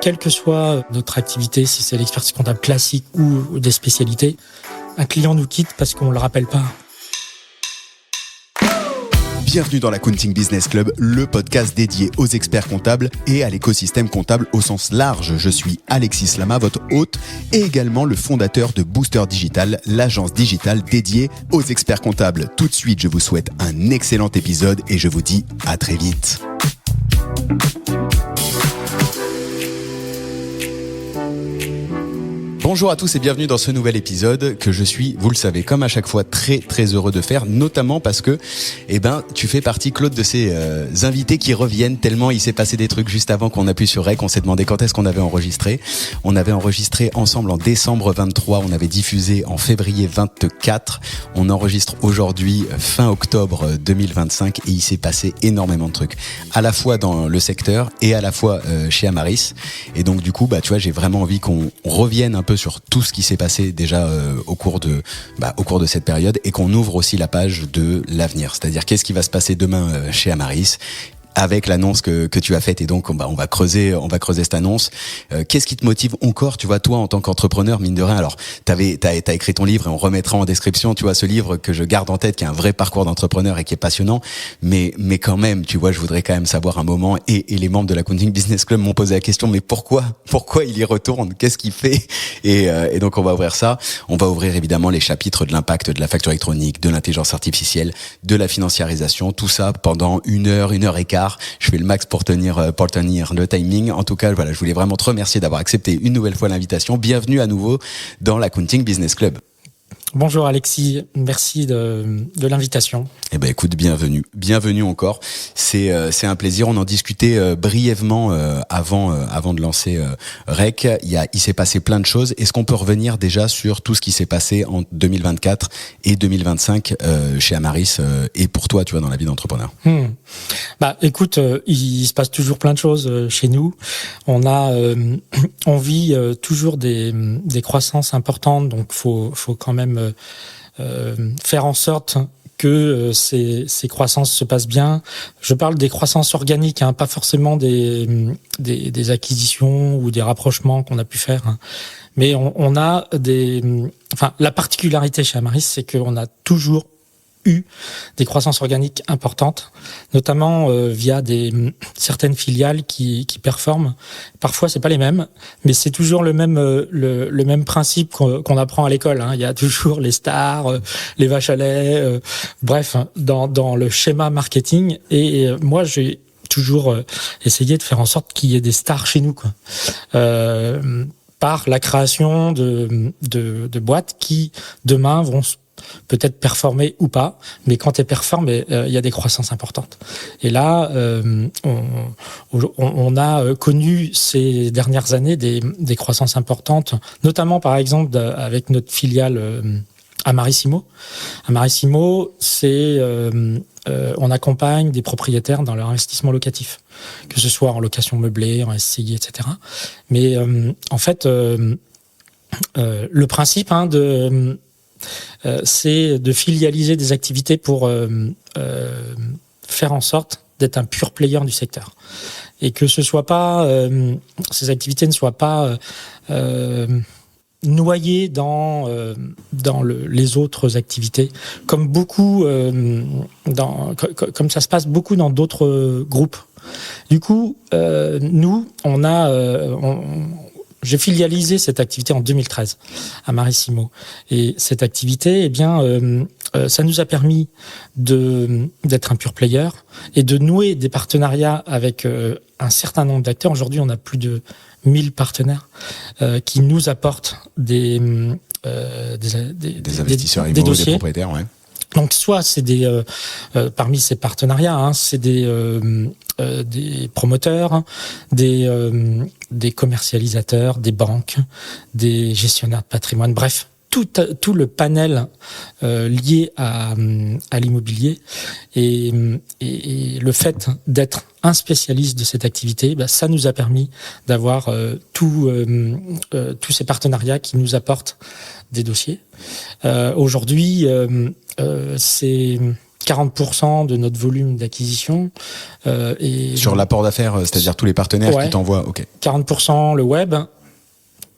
Quelle que soit notre activité, si c'est l'expertise comptable classique ou des spécialités, un client nous quitte parce qu'on ne le rappelle pas. Bienvenue dans l'Accounting Business Club, le podcast dédié aux experts comptables et à l'écosystème comptable au sens large. Je suis Alexis Lama, votre hôte, et également le fondateur de Booster Digital, l'agence digitale dédiée aux experts comptables. Tout de suite, je vous souhaite un excellent épisode et je vous dis à très vite. Bonjour à tous et bienvenue dans ce nouvel épisode que je suis, vous le savez, comme à chaque fois, très très heureux de faire, notamment parce que, tu fais partie, Claude, de ces invités qui reviennent tellement il s'est passé des trucs juste avant qu'on appuie sur Rec. On s'est demandé quand est-ce qu'on avait enregistré. On avait enregistré ensemble en décembre 23, on avait diffusé en février 24. On enregistre aujourd'hui fin octobre 2025 et il s'est passé énormément de trucs, à la fois dans le secteur et à la fois chez Amaris. Et donc du coup, tu vois, j'ai vraiment envie qu'on revienne un peu sur tout ce qui s'est passé déjà au cours de cette période et qu'on ouvre aussi la page de l'avenir. C'est-à-dire qu'est-ce qui va se passer demain chez Amaris avec l'annonce que tu as faite, et donc on va creuser cette annonce. Qu'est-ce qui te motive encore, tu vois, toi en tant qu'entrepreneur, mine de rien. Alors t'as écrit ton livre et on remettra en description, tu vois, ce livre que je garde en tête, qui est un vrai parcours d'entrepreneur et qui est passionnant, mais quand même, tu vois, je voudrais quand même savoir un moment, et les membres de l'Accounting Business Club m'ont posé la question, mais pourquoi il y retourne, qu'est-ce qu'il fait, et donc on va ouvrir ça. On va ouvrir évidemment les chapitres de l'impact de la facture électronique, de l'intelligence artificielle, de la financiarisation, tout ça pendant une heure et quart. Je fais le max pour tenir le timing. En tout cas, voilà, je voulais vraiment te remercier d'avoir accepté une nouvelle fois l'invitation. Bienvenue à nouveau dans l'Accounting Business Club. Bonjour Alexis, merci de l'invitation. Écoute, bienvenue encore. C'est un plaisir. On en discutait brièvement avant de lancer Rec. Il s'est passé plein de choses. Est-ce qu'on peut revenir déjà sur tout ce qui s'est passé en 2024 et 2025 chez Amaris et pour toi, tu vois, dans la vie d'entrepreneur? Écoute, il se passe toujours plein de choses chez nous. On vit toujours des croissances importantes, donc faut quand même faire en sorte que ces croissances se passent bien. Je parle des croissances organiques, pas forcément des acquisitions ou des rapprochements qu'on a pu faire. Mais on a la particularité chez Amaris, c'est qu'on a toujours eu des croissances organiques importantes, notamment via certaines filiales qui performent. Parfois, c'est pas les mêmes, mais c'est toujours le même principe qu'on apprend à l'école. Il y a toujours les stars, les vaches à lait, bref, dans le schéma marketing. Et moi, j'ai toujours essayé de faire en sorte qu'il y ait des stars chez nous, quoi. Par la création de boîtes qui demain vont peut-être performer ou pas, mais quand elles performent, il y a des croissances importantes. Et là, on a connu ces dernières années des croissances importantes, notamment par exemple avec notre filiale Amarissimo. Amarissimo, c'est on accompagne des propriétaires dans leur investissement locatif, que ce soit en location meublée, en SCI, etc. Mais en fait, le principe c'est de filialiser des activités pour faire en sorte d'être un pure player du secteur, et que ce soit pas ces activités ne soient pas noyées dans les autres activités, comme comme ça se passe beaucoup dans d'autres groupes. Du coup, nous, j'ai filialisé cette activité en 2013 à Marissimo. Et cette activité, ça nous a permis d'être un pure player et de nouer des partenariats avec un certain nombre d'acteurs. Aujourd'hui, on a plus de 1000 partenaires qui nous apportent des investisseurs des dossiers, des propriétaires, ouais. Donc soit c'est parmi ces partenariats, c'est des promoteurs, des commercialisateurs, des banques, des gestionnaires de patrimoine, bref, tout le panel lié à l'immobilier, et le fait d'être un spécialiste de cette activité, ça nous a permis d'avoir tous ces partenariats qui nous apportent des dossiers. Aujourd'hui, 40% de notre volume d'acquisition. Et sur l'apport d'affaires, c'est-à-dire tous les partenaires qui t'envoient. Ok. 40% le web,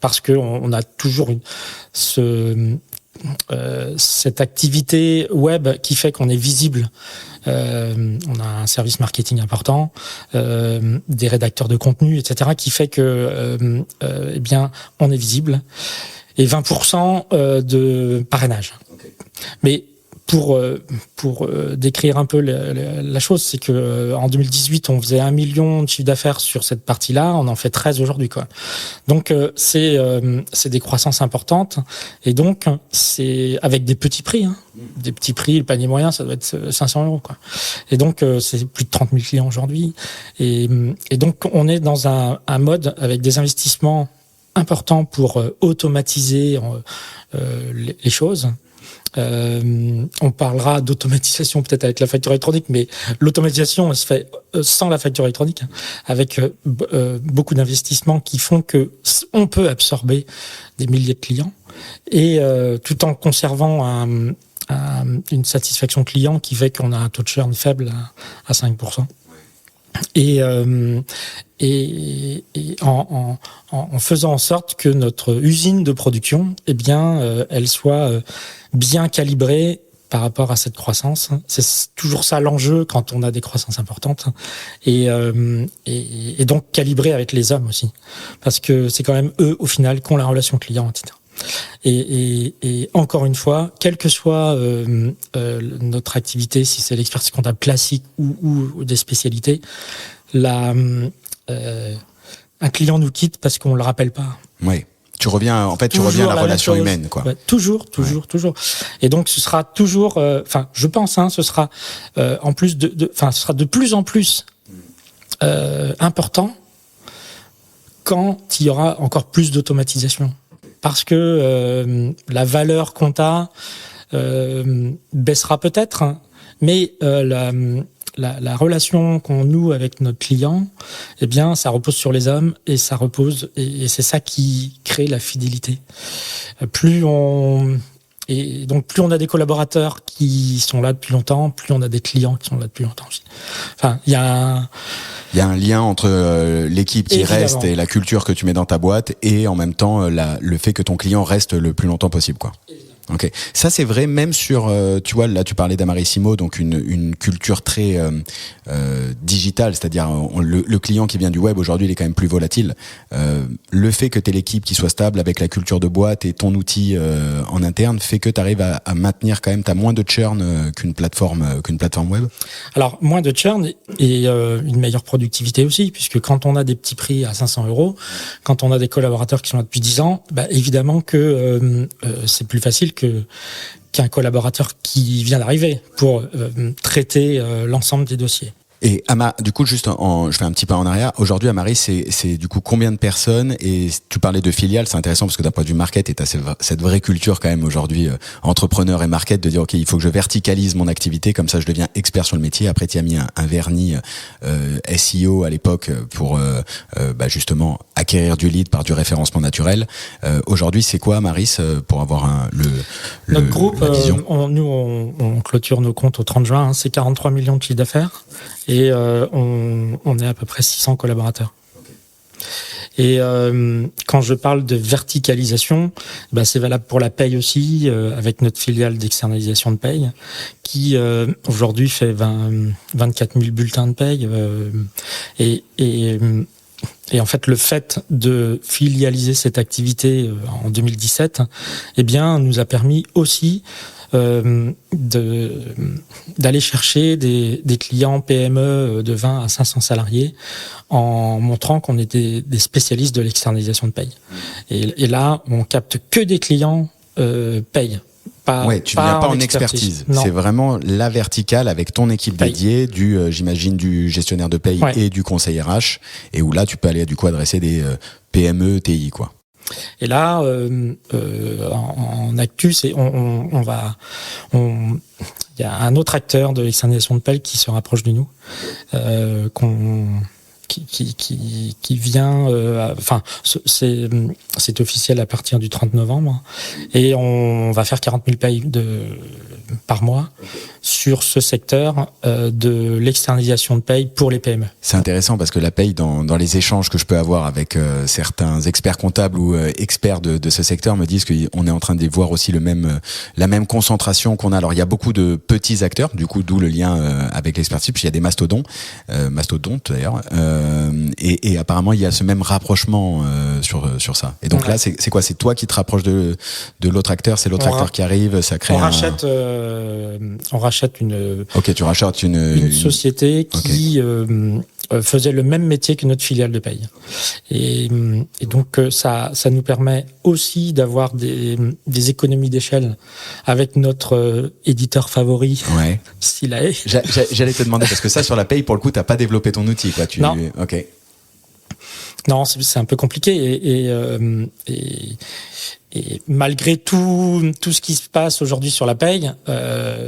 parce que on a toujours cette activité web qui fait qu'on est visible. On a un service marketing important, des rédacteurs de contenu, etc., qui fait que eh bien on est visible. Et 20% de parrainage. Okay. Mais pour décrire un peu la chose, c'est que en 2018, on faisait 1 million de chiffre d'affaires sur cette partie-là, on en fait 13 aujourd'hui, quoi. Donc c'est des croissances importantes, et donc c'est avec des petits prix, des petits prix. Le panier moyen, ça doit être 500 €, quoi. Et donc c'est plus de 30 000 clients aujourd'hui, et donc on est dans un mode avec des investissements importants pour automatiser les choses. On parlera d'automatisation peut-être avec la facture électronique, mais l'automatisation elle se fait sans la facture électronique, avec beaucoup d'investissements qui font que on peut absorber des milliers de clients, et tout en conservant une satisfaction client qui fait qu'on a un taux de churn faible à 5%. Et en faisant en sorte que notre usine de production, eh bien, elle soit bien calibrée par rapport à cette croissance. C'est toujours ça l'enjeu quand on a des croissances importantes, et donc calibrée avec les hommes aussi, parce que c'est quand même eux au final qui ont la relation client, etc. Et encore une fois, quelle que soit notre activité, si c'est l'expertise comptable classique ou des spécialités, un client nous quitte parce qu'on le rappelle pas. Oui. Tu reviens à la relation humaine, quoi. Ouais, toujours. Et donc ce sera toujours, je pense, ce sera en plus ce sera de plus en plus important quand il y aura encore plus d'automatisation. Parce que la valeur compta baissera peut-être, mais la relation qu'on noue avec notre client, eh bien, ça repose sur les hommes, et et c'est ça qui crée la fidélité. Plus on a des collaborateurs qui sont là depuis longtemps, plus on a des clients qui sont là depuis longtemps aussi. Enfin, il y a un lien entre l'équipe qui reste et la culture que tu mets dans ta boîte, et en même temps le fait que ton client reste le plus longtemps possible, quoi. Ok, ça c'est vrai même sur, tu vois, là tu parlais d'Amarissimo, donc une culture très digitale, c'est-à-dire le client qui vient du web aujourd'hui, il est quand même plus volatile. Le fait que tu aies l'équipe qui soit stable avec la culture de boîte et ton outil en interne fait que tu arrives à maintenir quand même, t'as moins de churn qu'une plateforme web. Alors moins de churn et une meilleure productivité aussi, puisque quand on a des petits prix à 500 €, quand on a des collaborateurs qui sont là depuis 10 ans, évidemment que c'est plus facile qu'un collaborateur qui vient d'arriver pour traiter l'ensemble des dossiers. Et du coup, juste je fais un petit pas en arrière. Aujourd'hui, Amaris, c'est du coup combien de personnes? Et tu parlais de filiales, c'est intéressant parce que d'un point de vue market, et t'as cette vraie culture quand même aujourd'hui, entrepreneur et market, de dire ok, il faut que je verticalise mon activité, comme ça je deviens expert sur le métier. Après, tu as mis un vernis SEO à l'époque pour justement acquérir du lead par du référencement naturel. Aujourd'hui, c'est quoi Amaris pour avoir notre groupe? On clôture nos comptes au 30 juin. C'est 43 millions de chiffre d'affaires. Et on est à peu près 600 collaborateurs. Et quand je parle de verticalisation, c'est valable pour la paye aussi, avec notre filiale d'externalisation de paye, qui aujourd'hui fait 24 000 bulletins de paye. Et en fait, le fait de filialiser cette activité en 2017, nous a permis aussi d'aller chercher des clients PME de 20 à 500 salariés, en montrant qu'on était des spécialistes de l'externalisation de paye. Et là, on capte que des clients paye. Tu ne viens pas en expertise. C'est vraiment la verticale avec ton équipe dédiée, j'imagine du gestionnaire de paye et du conseil RH, et où là tu peux aller du coup adresser des PME, TI, quoi. Et là, en Actus, il y a un autre acteur de l'externalisation de paye qui se rapproche de nous, qui vient. Enfin, c'est officiel à partir du 30 novembre, et on va faire 40 000 payes par mois sur ce secteur de l'externalisation de paye pour les PME. C'est intéressant parce que la paye, dans les échanges que je peux avoir avec certains experts comptables ou experts de ce secteur, me disent qu'on est en train de voir aussi la même concentration qu'on a. Alors il y a beaucoup de petits acteurs, du coup d'où le lien avec l'expertise, puis il y a des mastodontes d'ailleurs, et apparemment il y a ce même rapprochement sur ça. Et donc là c'est quoi? C'est toi qui te rapproches de l'autre acteur, c'est l'autre acteur qui arrive, ça crée on rachète une. Ok, tu rachètes une société qui faisait le même métier que notre filiale de paye. Et donc ça nous permet aussi d'avoir des économies d'échelle avec notre éditeur favori, Silae. J'allais te demander parce que ça sur la paye, pour le coup, t'as pas développé ton outil, quoi. Non. Ok. Non, c'est un peu compliqué et malgré tout ce qui se passe aujourd'hui sur la paye,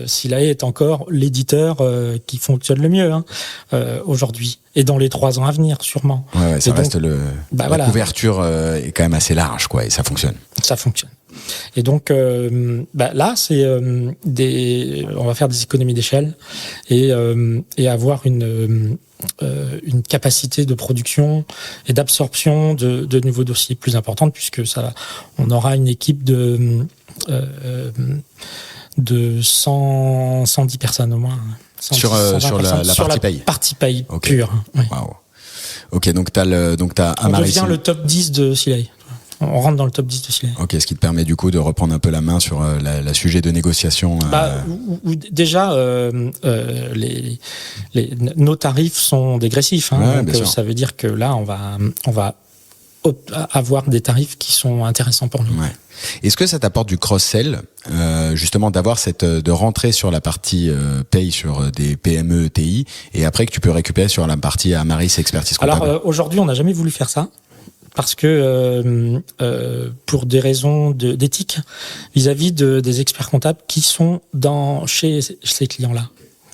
Silae est encore l'éditeur qui fonctionne le mieux aujourd'hui et dans les 3 ans à venir sûrement. Ouais, ça reste la couverture est quand même assez large, quoi, et ça fonctionne. Ça fonctionne. Et donc là, c'est on va faire des économies d'échelle et avoir une capacité de production et d'absorption de nouveaux dossiers plus importante, puisque on aura une équipe de 110 personnes au moins. Sur la partie paye pure. Ouais. Wow. Ok, donc t'as on devient le top 10 de Silae. On rentre dans le top 10 de Silae. Ok, ce qui te permet du coup de reprendre un peu la main sur la sujet de négociation. Déjà, nos tarifs sont dégressifs. Donc ça veut dire que là, on va avoir des tarifs qui sont intéressants pour nous. Ouais. Est-ce que ça t'apporte du cross-sell, justement d'avoir de rentrer sur la partie paye sur des PME ETI et après que tu peux récupérer sur la partie Amaris expertise comptable? Alors aujourd'hui, on n'a jamais voulu faire ça. Parce que pour des raisons d'éthique vis-à-vis des experts comptables qui sont chez ces clients-là,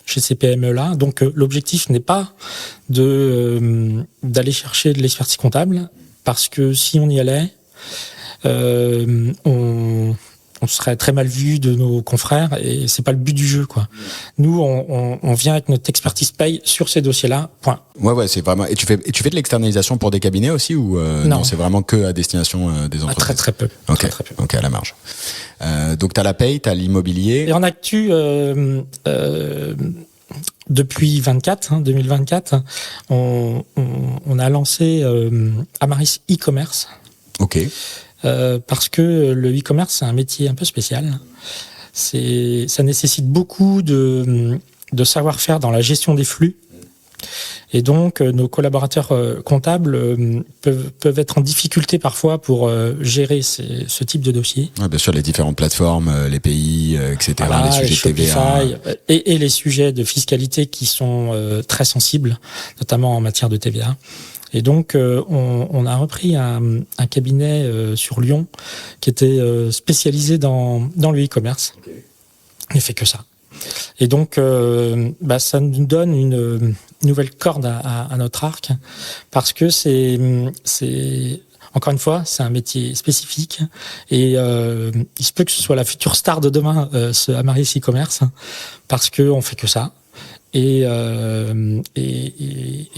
chez ces PME-là. Donc l'objectif n'est pas d'aller chercher de l'expertise comptable, parce que si on y allait, on serait très mal vu de nos confrères et c'est pas le but du jeu, quoi. Nous, on vient avec notre expertise paye sur ces dossiers-là. Point. Ouais, c'est vraiment. Et tu fais de l'externalisation pour des cabinets aussi ou non, c'est vraiment que à destination des entreprises. Très peu. Ok. Très peu. Ok, à la marge. Donc t'as la paye, t'as l'immobilier. Et en actu. Depuis 2024, on a lancé Amaris e-commerce. Ok. Parce que le e-commerce, c'est un métier un peu spécial. Ça nécessite beaucoup de savoir-faire dans la gestion des flux. Et donc, nos collaborateurs comptables peuvent être en difficulté parfois pour gérer ce type de dossier. Ouais, bien sûr, les différentes plateformes, les pays, etc., voilà, les sujets de TVA. Et les sujets de fiscalité qui sont très sensibles, notamment en matière de TVA. Et donc, on a repris un cabinet sur Lyon qui était spécialisé dans le e-commerce. Il ne fait que ça. Et donc, ça nous donne une nouvelle corde à notre arc, parce que c'est encore une fois, c'est un métier spécifique et il se peut que ce soit la future star de demain, ce Amaris e-commerce, parce que on fait que ça. Et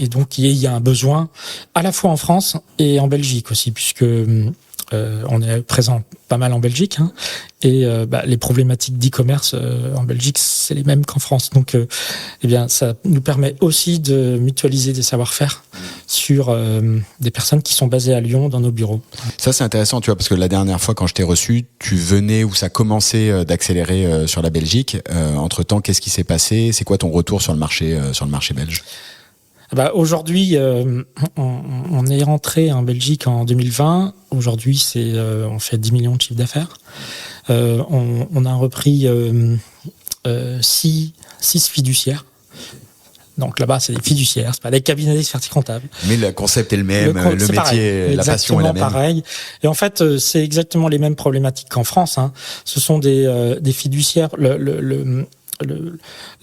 donc il y a un besoin à la fois en France et en Belgique aussi, puisque on est présent pas mal en Belgique, et les problématiques d'e-commerce en Belgique, c'est les mêmes qu'en France. Donc, ça nous permet aussi de mutualiser des savoir-faire sur des personnes qui sont basées à Lyon dans nos bureaux. Ça, c'est intéressant, tu vois, parce que la dernière fois, quand je t'ai reçu, tu venais où ça commençait d'accélérer sur la Belgique. Entre-temps, qu'est-ce qui s'est passé? C'est quoi ton retour sur le marché belge? Aujourd'hui, on est rentré en Belgique en 2020. Aujourd'hui, on fait 10 millions de chiffre d'affaires. On a repris 6 fiduciaires. Donc là-bas, c'est des fiduciaires, c'est pas des cabinets d'expertise comptable. Mais le concept est le même, le métier, pareil. La passion est la même. Pareil. Et en fait, c'est exactement les mêmes problématiques qu'en France. Ce sont des fiduciaires.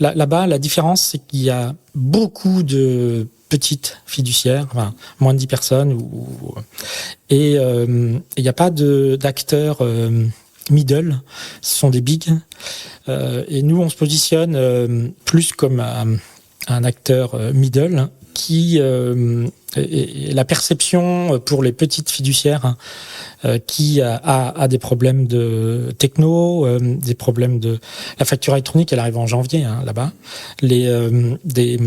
Là-bas, la différence, c'est qu'il y a beaucoup de petites fiduciaires, enfin, moins de 10 personnes. Et il n'y a pas d'acteurs middle, ce sont des bigs. Et nous, on se positionne plus comme un acteur middle qui et la perception pour les petites fiduciaires qui a des problèmes de techno, des problèmes de la facture électronique, elle arrive en janvier là-bas, des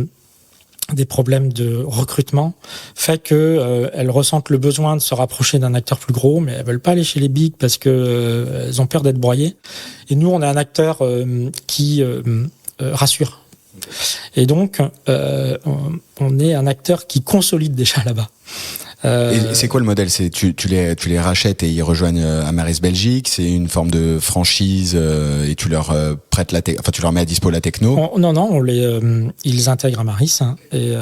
problèmes de recrutement fait que elles ressentent le besoin de se rapprocher d'un acteur plus gros, mais elles veulent pas aller chez les bigs parce que elles ont peur d'être broyées. Et nous, on est un acteur qui rassure. Et donc, on est un acteur qui consolide déjà là-bas. Et c'est quoi le modèle? C'est tu les rachètes et ils rejoignent Amaris Belgique. C'est une forme de franchise et tu leur prêtes tu leur mets à dispo la techno. Non, ils intègrent Amaris et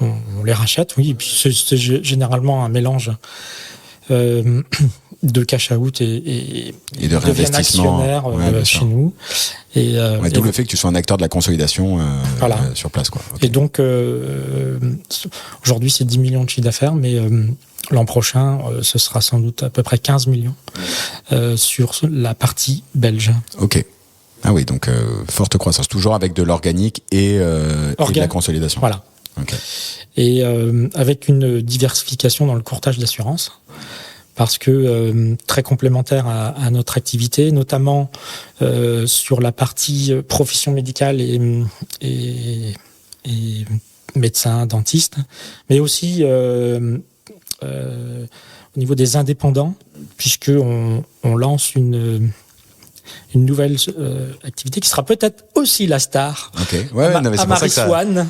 on les rachète. Oui, et puis c'est généralement un mélange de cash out et de réinvestissement chez nous. D'où le fait que tu sois un acteur de la consolidation voilà. Sur place, quoi. Okay. Et donc aujourd'hui c'est 10 millions de chiffre d'affaires, mais l'an prochain ce sera sans doute à peu près 15 millions sur la partie belge. Ok. Ah oui, donc forte croissance, toujours avec de l'organique et de la consolidation. Voilà. Okay. Et avec une diversification dans le courtage d'assurance. Parce que très complémentaire à notre activité, notamment sur la partie profession médicale et médecin, dentiste, mais aussi au niveau des indépendants, puisqu'on lance une nouvelle activité qui sera peut-être aussi la star. Okay.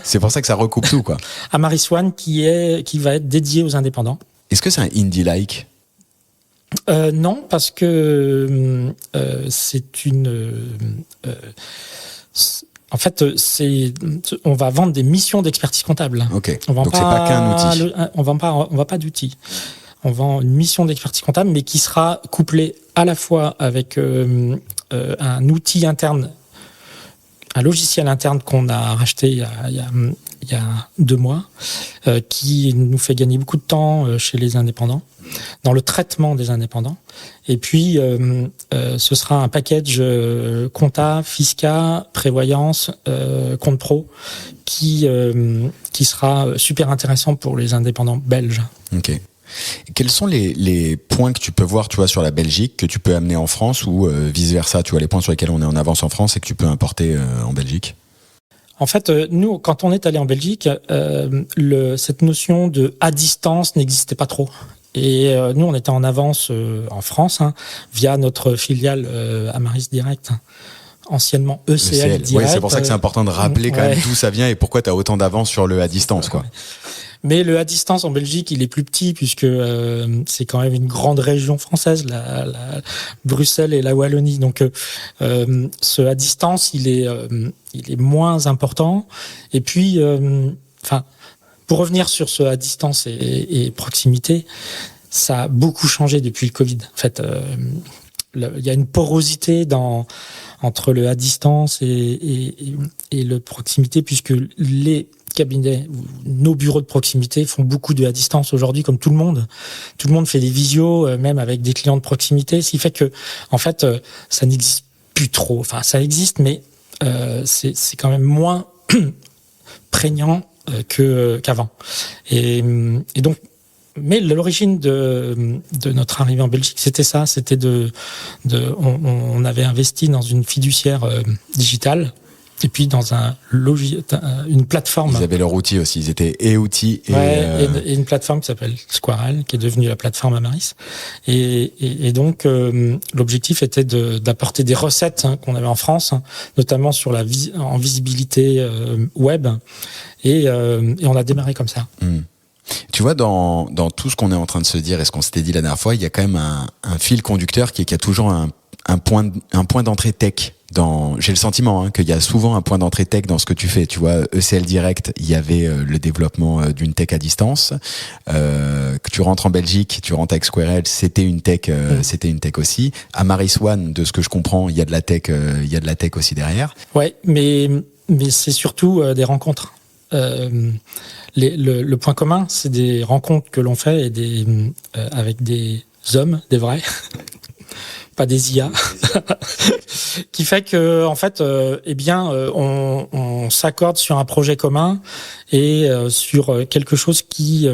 C'est pour ça que ça recoupe tout, quoi. Amaris One qui va être dédié aux indépendants. Est-ce que c'est un indie-like? Non, parce que c'est une. En fait, on va vendre des missions d'expertise comptable. Ok. Donc c'est pas qu'un outil. On vend pas d'outils. On vend une mission d'expertise comptable, mais qui sera couplée à la fois avec un outil interne, un logiciel interne qu'on a racheté il y a 2 mois, qui nous fait gagner beaucoup de temps chez les indépendants, dans le traitement des indépendants. Et puis, ce sera un package compta, fisca, prévoyance, compte pro, qui sera super intéressant pour les indépendants belges. Ok. Quels sont les points que tu peux voir, tu vois, sur la Belgique, que tu peux amener en France ou vice versa, tu vois, les points sur lesquels on est en avance en France et que tu peux importer en Belgique? En fait, nous, quand on est allé en Belgique, cette notion de à distance n'existait pas trop. Et nous, on était en avance en France via notre filiale Amaris Direct, anciennement ECL Direct. Oui, c'est pour ça que c'est important de rappeler quand même d'où ça vient et pourquoi tu as autant d'avance sur le à distance, quoi. Mais le à distance en Belgique, il est plus petit puisque c'est quand même une grande région française, la Bruxelles et la Wallonie. Donc ce à distance, il est moins important. Et puis, pour revenir sur ce à distance et proximité, ça a beaucoup changé depuis le Covid. En fait, il y a une porosité entre le à distance et le proximité, puisque les cabinets, nos bureaux de proximité font beaucoup de à distance aujourd'hui, comme tout le monde. Tout le monde fait des visios, même avec des clients de proximité, ce qui fait que, en fait, ça n'existe plus trop. Enfin, ça existe, mais c'est quand même moins prégnant qu'avant. Et donc, mais l'origine de notre arrivée en Belgique, c'était ça. C'était on avait investi dans une fiduciaire digitale. Et puis dans une plateforme. Ils avaient leur outil aussi, ils étaient outils et une plateforme qui s'appelle Squirrel, qui est devenue la plateforme Amaris. Et donc l'objectif était d'apporter des recettes qu'on avait en France, notamment sur en visibilité web. Et on a démarré comme ça. Tu vois, dans tout ce qu'on est en train de se dire et ce qu'on s'était dit la dernière fois, il y a quand même un fil conducteur qui est qu'il y a toujours un point d'entrée tech. J'ai le sentiment qu'il y a souvent un point d'entrée tech dans ce que tu fais. Tu vois, ECL Direct, il y avait le développement d'une tech à distance. Que tu rentres en Belgique, tu rentres avec Squirrel, c'était une tech aussi. Amaris One, de ce que je comprends, il y a de la tech aussi derrière. Ouais, mais c'est surtout des rencontres. le point commun, c'est des rencontres que l'on fait et avec des hommes, des vrais, pas des IA, qui fait que en fait, on s'accorde sur un projet commun et sur quelque chose qui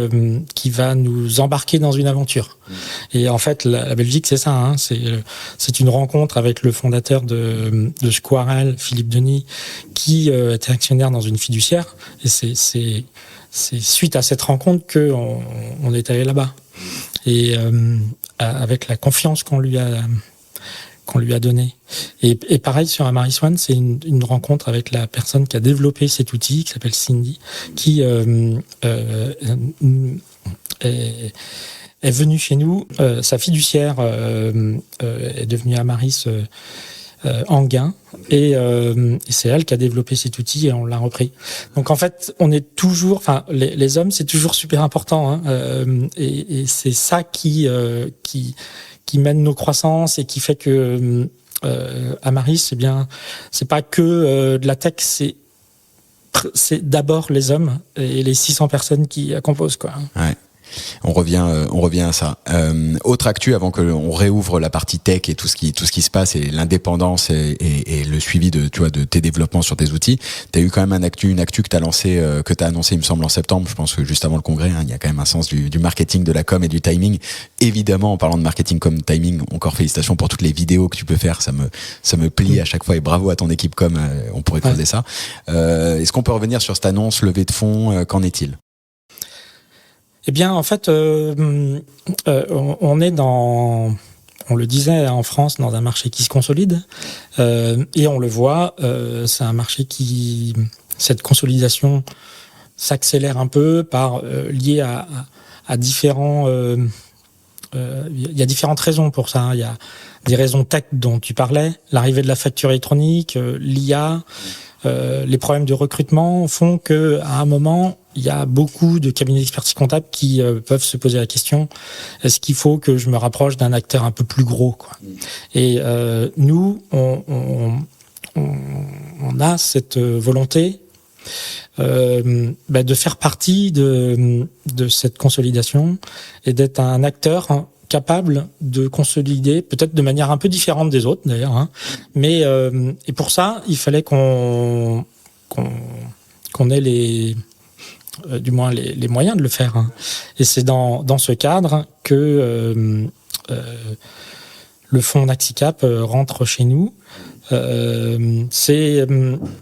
va nous embarquer dans une aventure. Et en fait, la Belgique, c'est ça. Hein, c'est une rencontre avec le fondateur de Squarel, Philippe Denis, qui était actionnaire dans une fiduciaire. Et c'est suite à cette rencontre que on est allé là-bas. Et avec la confiance qu'on lui a donnée. Et pareil sur Amaris One, c'est une rencontre avec la personne qui a développé cet outil, qui s'appelle Cindy, qui est venue chez nous. Sa fiduciaire est devenue Amaris Anguin, et c'est elle qui a développé cet outil et on l'a repris. Donc en fait, on est toujours, enfin les hommes, c'est toujours super important, hein, et c'est ça qui mène nos croissances et qui fait que Amaris, eh bien, c'est pas que de la tech, c'est d'abord les hommes et les 600 personnes qui la composent, quoi. Ouais. On revient à ça. Autre actu avant que on réouvre la partie tech et tout ce qui se passe et l'indépendance et le suivi de tes développements sur tes outils. T'as eu quand même une actu que t'as annoncé, il me semble, en septembre. Je pense que juste avant le congrès, hein, il y a quand même un sens du marketing, de la com et du timing. Évidemment, en parlant de marketing comme timing, encore félicitations pour toutes les vidéos que tu peux faire. Ça me plie à chaque fois et bravo à ton équipe com. On pourrait creuser ça. Est-ce qu'on peut revenir sur cette annonce levée de fonds? Qu'en est-il? Eh bien, en fait, on est on le disait en France, dans un marché qui se consolide, et on le voit, c'est un marché cette consolidation s'accélère un peu lié à différents, il y a différentes raisons pour ça. Il y a des raisons tech dont tu parlais, l'arrivée de la facture électronique, l'IA, les problèmes de recrutement font que à un moment, il y a beaucoup de cabinets d'expertise comptable qui peuvent se poser la question, est-ce qu'il faut que je me rapproche d'un acteur un peu plus gros, quoi. Et nous, on a cette volonté de faire partie de cette consolidation et d'être un acteur capable de consolider, peut-être de manière un peu différente des autres d'ailleurs, hein. Mais et pour ça, il fallait qu'on ait du moins les moyens de le faire, hein. Et c'est dans ce cadre que le fonds Naxicap rentre chez nous. C'est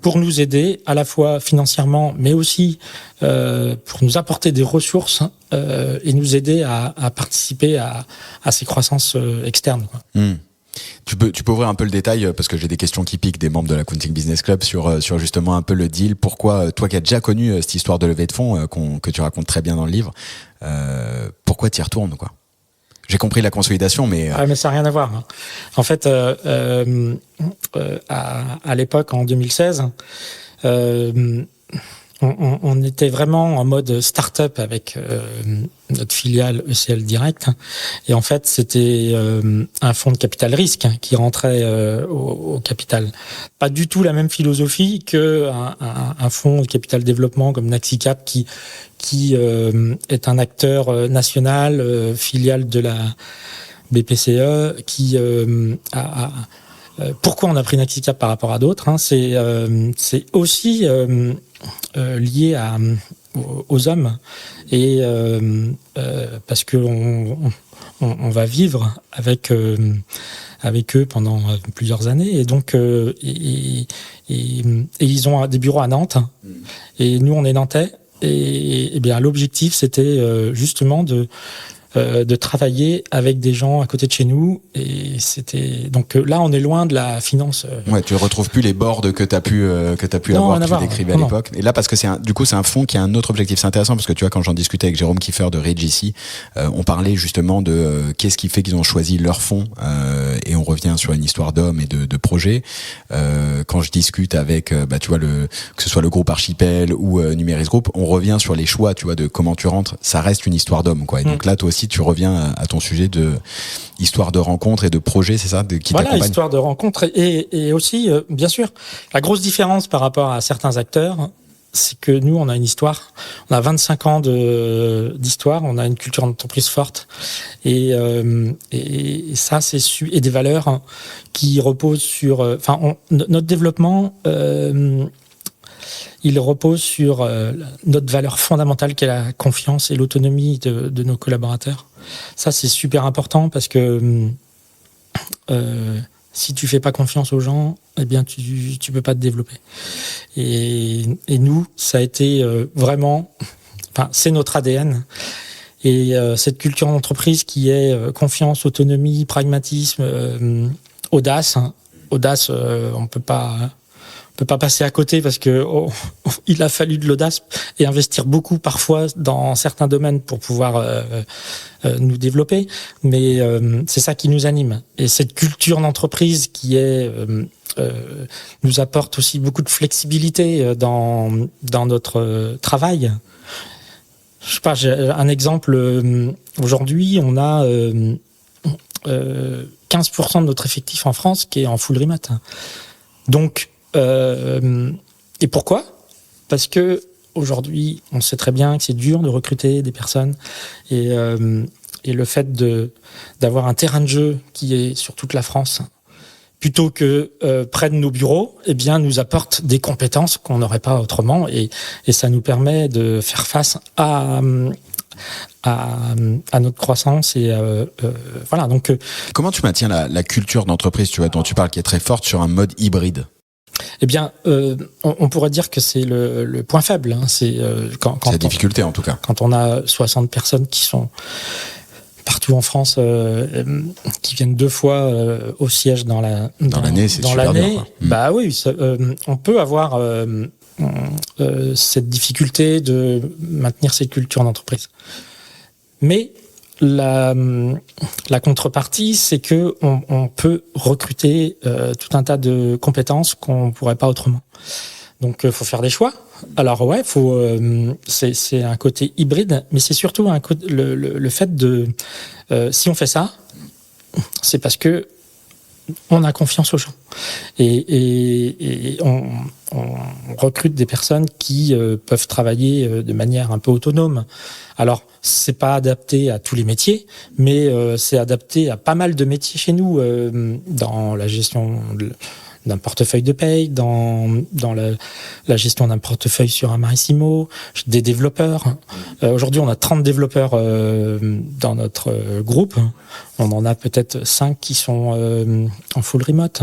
pour nous aider à la fois financièrement, mais aussi pour nous apporter des ressources et nous aider à participer à ces croissances externes, quoi. Tu peux ouvrir un peu le détail parce que j'ai des questions qui piquent des membres de l'Accounting Business Club sur justement un peu le deal. Pourquoi toi qui as déjà connu cette histoire de levée de fonds que tu racontes très bien dans le livre, pourquoi t'y retournes, quoi? J'ai compris la consolidation, mais mais ça n'a rien à voir, hein. En fait, à l'époque, en 2016, on était vraiment en mode start-up avec notre filiale ECL Direct. Et en fait, c'était un fonds de capital risque qui rentrait au capital. Pas du tout la même philosophie que un fonds de capital développement comme Naxicap qui est un acteur national, filiale de la BPCE, qui pourquoi on a pris Naxicap par rapport à d'autres, hein, c'est aussi lié aux hommes et parce que on va vivre avec eux pendant plusieurs années et donc et ils ont des bureaux à Nantes et nous on est nantais et bien l'objectif c'était justement de travailler avec des gens à côté de chez nous et c'était donc là on est loin de la finance. Ouais, tu retrouves plus les boards que t'as pu avoir, que tu décrivais à l'époque. Et là parce que c'est un fonds qui a un autre objectif. C'est intéressant parce que tu vois quand j'en discutais avec Jérôme Kiefer de Regici, on parlait justement de qu'est-ce qui fait qu'ils ont choisi leur fonds et on revient sur une histoire d'hommes et de projets. Quand je discute avec tu vois que ce soit le groupe Archipel ou Numéris Group, on revient sur les choix, tu vois, de comment tu rentres. Ça reste une histoire d'hommes, quoi. Et donc là toi aussi tu reviens à ton sujet de histoire de rencontre et de projet, c'est ça, qui t'accompagne. Voilà, histoire de rencontre et aussi, bien sûr, la grosse différence par rapport à certains acteurs, c'est que nous, on a une histoire. On a 25 ans d'histoire. On a une culture d'entreprise forte. Et ça, et des valeurs qui reposent sur... notre développement, il repose sur notre valeur fondamentale qui est la confiance et l'autonomie de nos collaborateurs. Ça, c'est super important parce que si tu fais pas confiance aux gens, eh bien tu peux pas te développer. Et nous, ça a été vraiment, c'est notre ADN. Et cette culture d'entreprise qui est confiance, autonomie, pragmatisme, audace. Audace, on peut pas passer à côté parce que il a fallu de l'audace et investir beaucoup parfois dans certains domaines pour pouvoir nous développer. Mais c'est ça qui nous anime. Et cette culture d'entreprise qui nous apporte aussi beaucoup de flexibilité dans notre travail. Je sais pas, j'ai un exemple. Aujourd'hui, on a 15% de notre effectif en France qui est en full remote. Donc, et pourquoi ? Parce que aujourd'hui, on sait très bien que c'est dur de recruter des personnes et le fait d'avoir un terrain de jeu qui est sur toute la France, plutôt que près de nos bureaux, eh bien, nous apporte des compétences qu'on n'aurait pas autrement et ça nous permet de faire face à notre croissance et voilà. Donc, comment tu maintiens la culture d'entreprise, dont tu parles, qui est très forte sur un mode hybride ? Eh bien, on pourrait dire que c'est le point faible. C'est c'est la difficulté en tout cas. Quand on a 60 personnes qui sont partout en France, qui viennent 2 fois au siège dans l'année, c'est super dur, bah oui, on peut avoir cette difficulté de maintenir cette culture d'entreprise. Mais la contrepartie, c'est que on peut recruter tout un tas de compétences qu'on pourrait pas autrement. Donc, faut faire des choix. Alors ouais, c'est un côté hybride, mais c'est surtout le fait de si on fait ça, c'est parce que on a confiance aux gens et on recrute des personnes qui peuvent travailler de manière un peu autonome. Alors, c'est pas adapté à tous les métiers, mais c'est adapté à pas mal de métiers chez nous, dans la gestion d'un portefeuille de paye, dans la gestion d'un portefeuille sur un Marissimo, des développeurs. Aujourd'hui, on a 30 développeurs dans notre groupe. On en a peut-être 5 qui sont en full remote.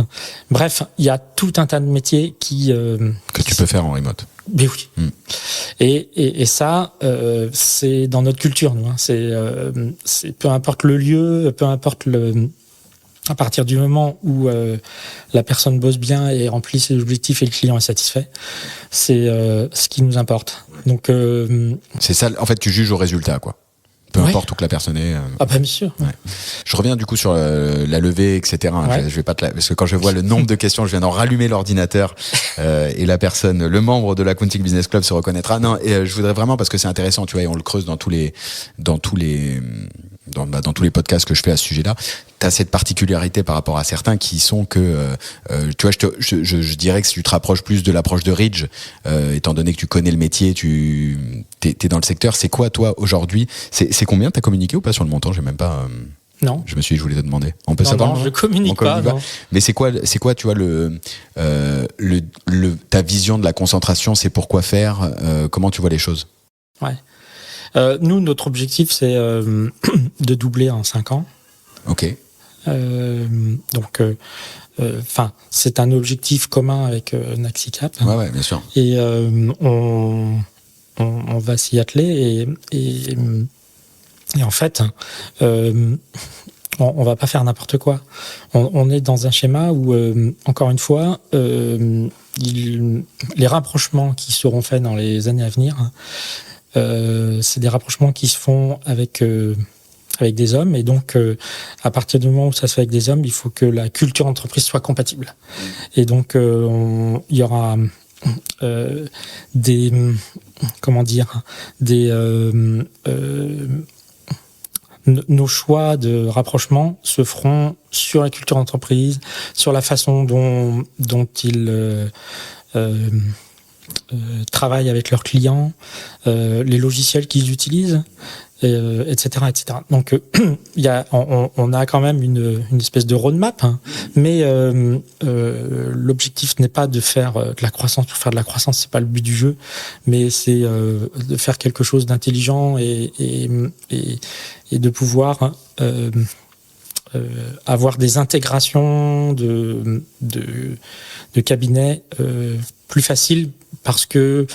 Bref, il y a tout un tas de métiers que tu peux faire en remote. Mais oui. Et ça, c'est dans notre culture, nous. C'est peu importe le lieu, peu importe à partir du moment où la personne bosse bien et remplit ses objectifs et le client est satisfait, c'est ce qui nous importe. Donc c'est ça. En fait, tu juges au résultat, quoi. Peu importe où que la personne est. Ah bah bien sûr. Ouais. Je reviens du coup sur la levée, etc. Ouais. Je vais pas parce que quand je vois le nombre de questions, je viens d'en rallumer l'ordinateur et la personne, le membre de l'Accounting Business Club se reconnaîtra. Non, et je voudrais vraiment parce que c'est intéressant, tu vois, et on le creuse dans tous les podcasts que je fais à ce sujet-là. T'as cette particularité par rapport à certains qui sont que, tu vois, je dirais que si tu te rapproches plus de l'approche de Ridge, étant donné que tu connais le métier, t'es dans le secteur. C'est quoi toi aujourd'hui ? C'est combien t'as communiqué ou pas sur le montant ? J'ai même pas. Non. Je voulais te demander. On peut savoir ? Non, je communique pas. Non. Mais c'est quoi, tu vois, ta vision de la concentration, c'est pourquoi faire ? Comment tu vois les choses ? Ouais. Nous, notre objectif, c'est de doubler en 5 ans. Ok. Donc, c'est un objectif commun avec Naxicap. Ouais, bien sûr. Et on va s'y atteler et en fait, on va pas faire n'importe quoi. On est dans un schéma où, encore une fois, les rapprochements qui seront faits dans les années à venir, c'est des rapprochements qui se font avec des hommes, et donc à partir du moment où ça se fait avec des hommes, il faut que la culture d'entreprise soit compatible. Et donc il y aura nos choix de rapprochement se feront sur la culture d'entreprise, sur la façon dont ils travaillent avec leurs clients, les logiciels qu'ils utilisent, etc., etc. Donc, on a quand même une espèce de roadmap, hein, mais l'objectif n'est pas de faire de la croissance pour faire de la croissance, c'est pas le but du jeu, mais c'est de faire quelque chose d'intelligent et de pouvoir avoir des intégrations de cabinets plus faciles parce que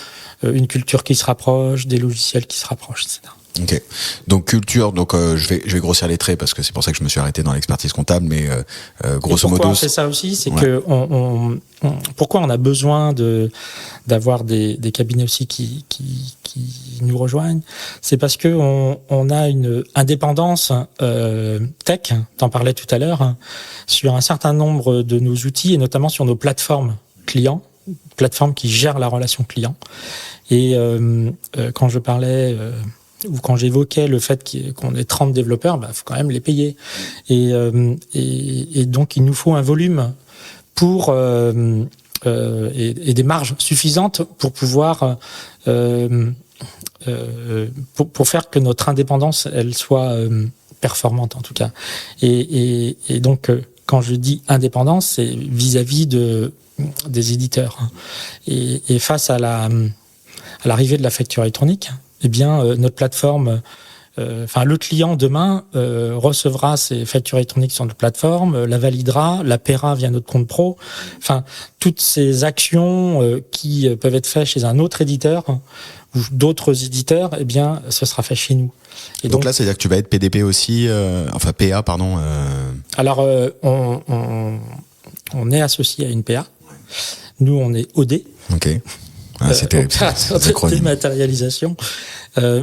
une culture qui se rapproche, des logiciels qui se rapprochent, etc. Ok. Donc culture, je vais grossir les traits parce que c'est pour ça que je me suis arrêté dans l'expertise comptable, mais grosso modo. Pourquoi on fait ça aussi, c'est ouais. que pourquoi on a besoin d'avoir des cabinets aussi qui nous rejoignent, c'est parce que on a une indépendance tech, t'en parlais tout à l'heure, sur un certain nombre de nos outils et notamment sur nos plateformes clients, plateformes qui gèrent la relation client. Et quand je parlais ou quand j'évoquais le fait qu'on ait 30 développeurs, faut quand même les payer. Et donc, il nous faut un volume pour et des marges suffisantes pour pouvoir pour faire que notre indépendance, elle soit performante en tout cas. Et donc, quand je dis indépendance, c'est vis-à-vis des éditeurs. Et face à l'arrivée de la facture électronique, eh bien, notre plateforme, le client demain recevra ses factures électroniques sur notre plateforme, la validera, la paiera via notre compte pro. Enfin, toutes ces actions qui peuvent être faites chez un autre éditeur ou d'autres éditeurs, eh bien, ce sera fait chez nous. Et donc là, c'est-à-dire que tu vas être PDP aussi, PA, pardon. Alors, on est associé à une PA. Nous, on est OD. Ok. Ah, c'était dématérialisation.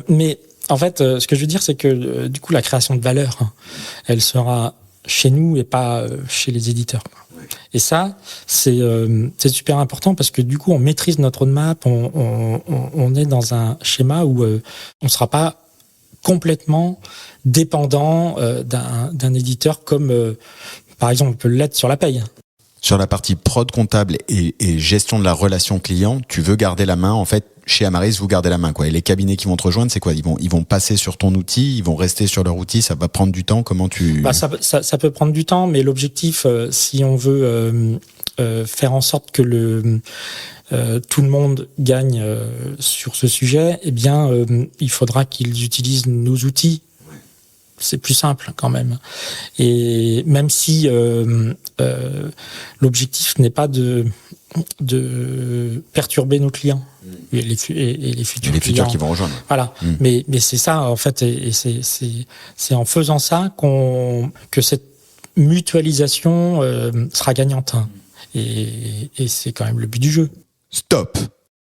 Mais en fait, ce que je veux dire, c'est que du coup, la création de valeur, elle sera chez nous et pas chez les éditeurs. Et ça, c'est super important parce que du coup, on maîtrise notre roadmap, on est dans un schéma où on ne sera pas complètement dépendant d'un éditeur comme, par exemple, on peut l'être sur la paye. Sur la partie prod comptable et gestion de la relation client, tu veux garder la main, en fait, chez Amaris, vous gardez la main, quoi. Et les cabinets qui vont te rejoindre, c'est quoi? Ils vont passer sur ton outil, ils vont rester sur leur outil, ça va prendre du temps, comment tu... Ça peut prendre du temps, mais l'objectif, si on veut faire en sorte que tout le monde gagne sur ce sujet, eh bien, il faudra qu'ils utilisent nos outils. C'est plus simple quand même. Et même si l'objectif n'est pas de perturber nos clients et les futurs clients qui vont rejoindre. Voilà. Mais c'est ça en fait, et c'est en faisant ça que cette mutualisation sera gagnante. Et c'est quand même le but du jeu. Stop.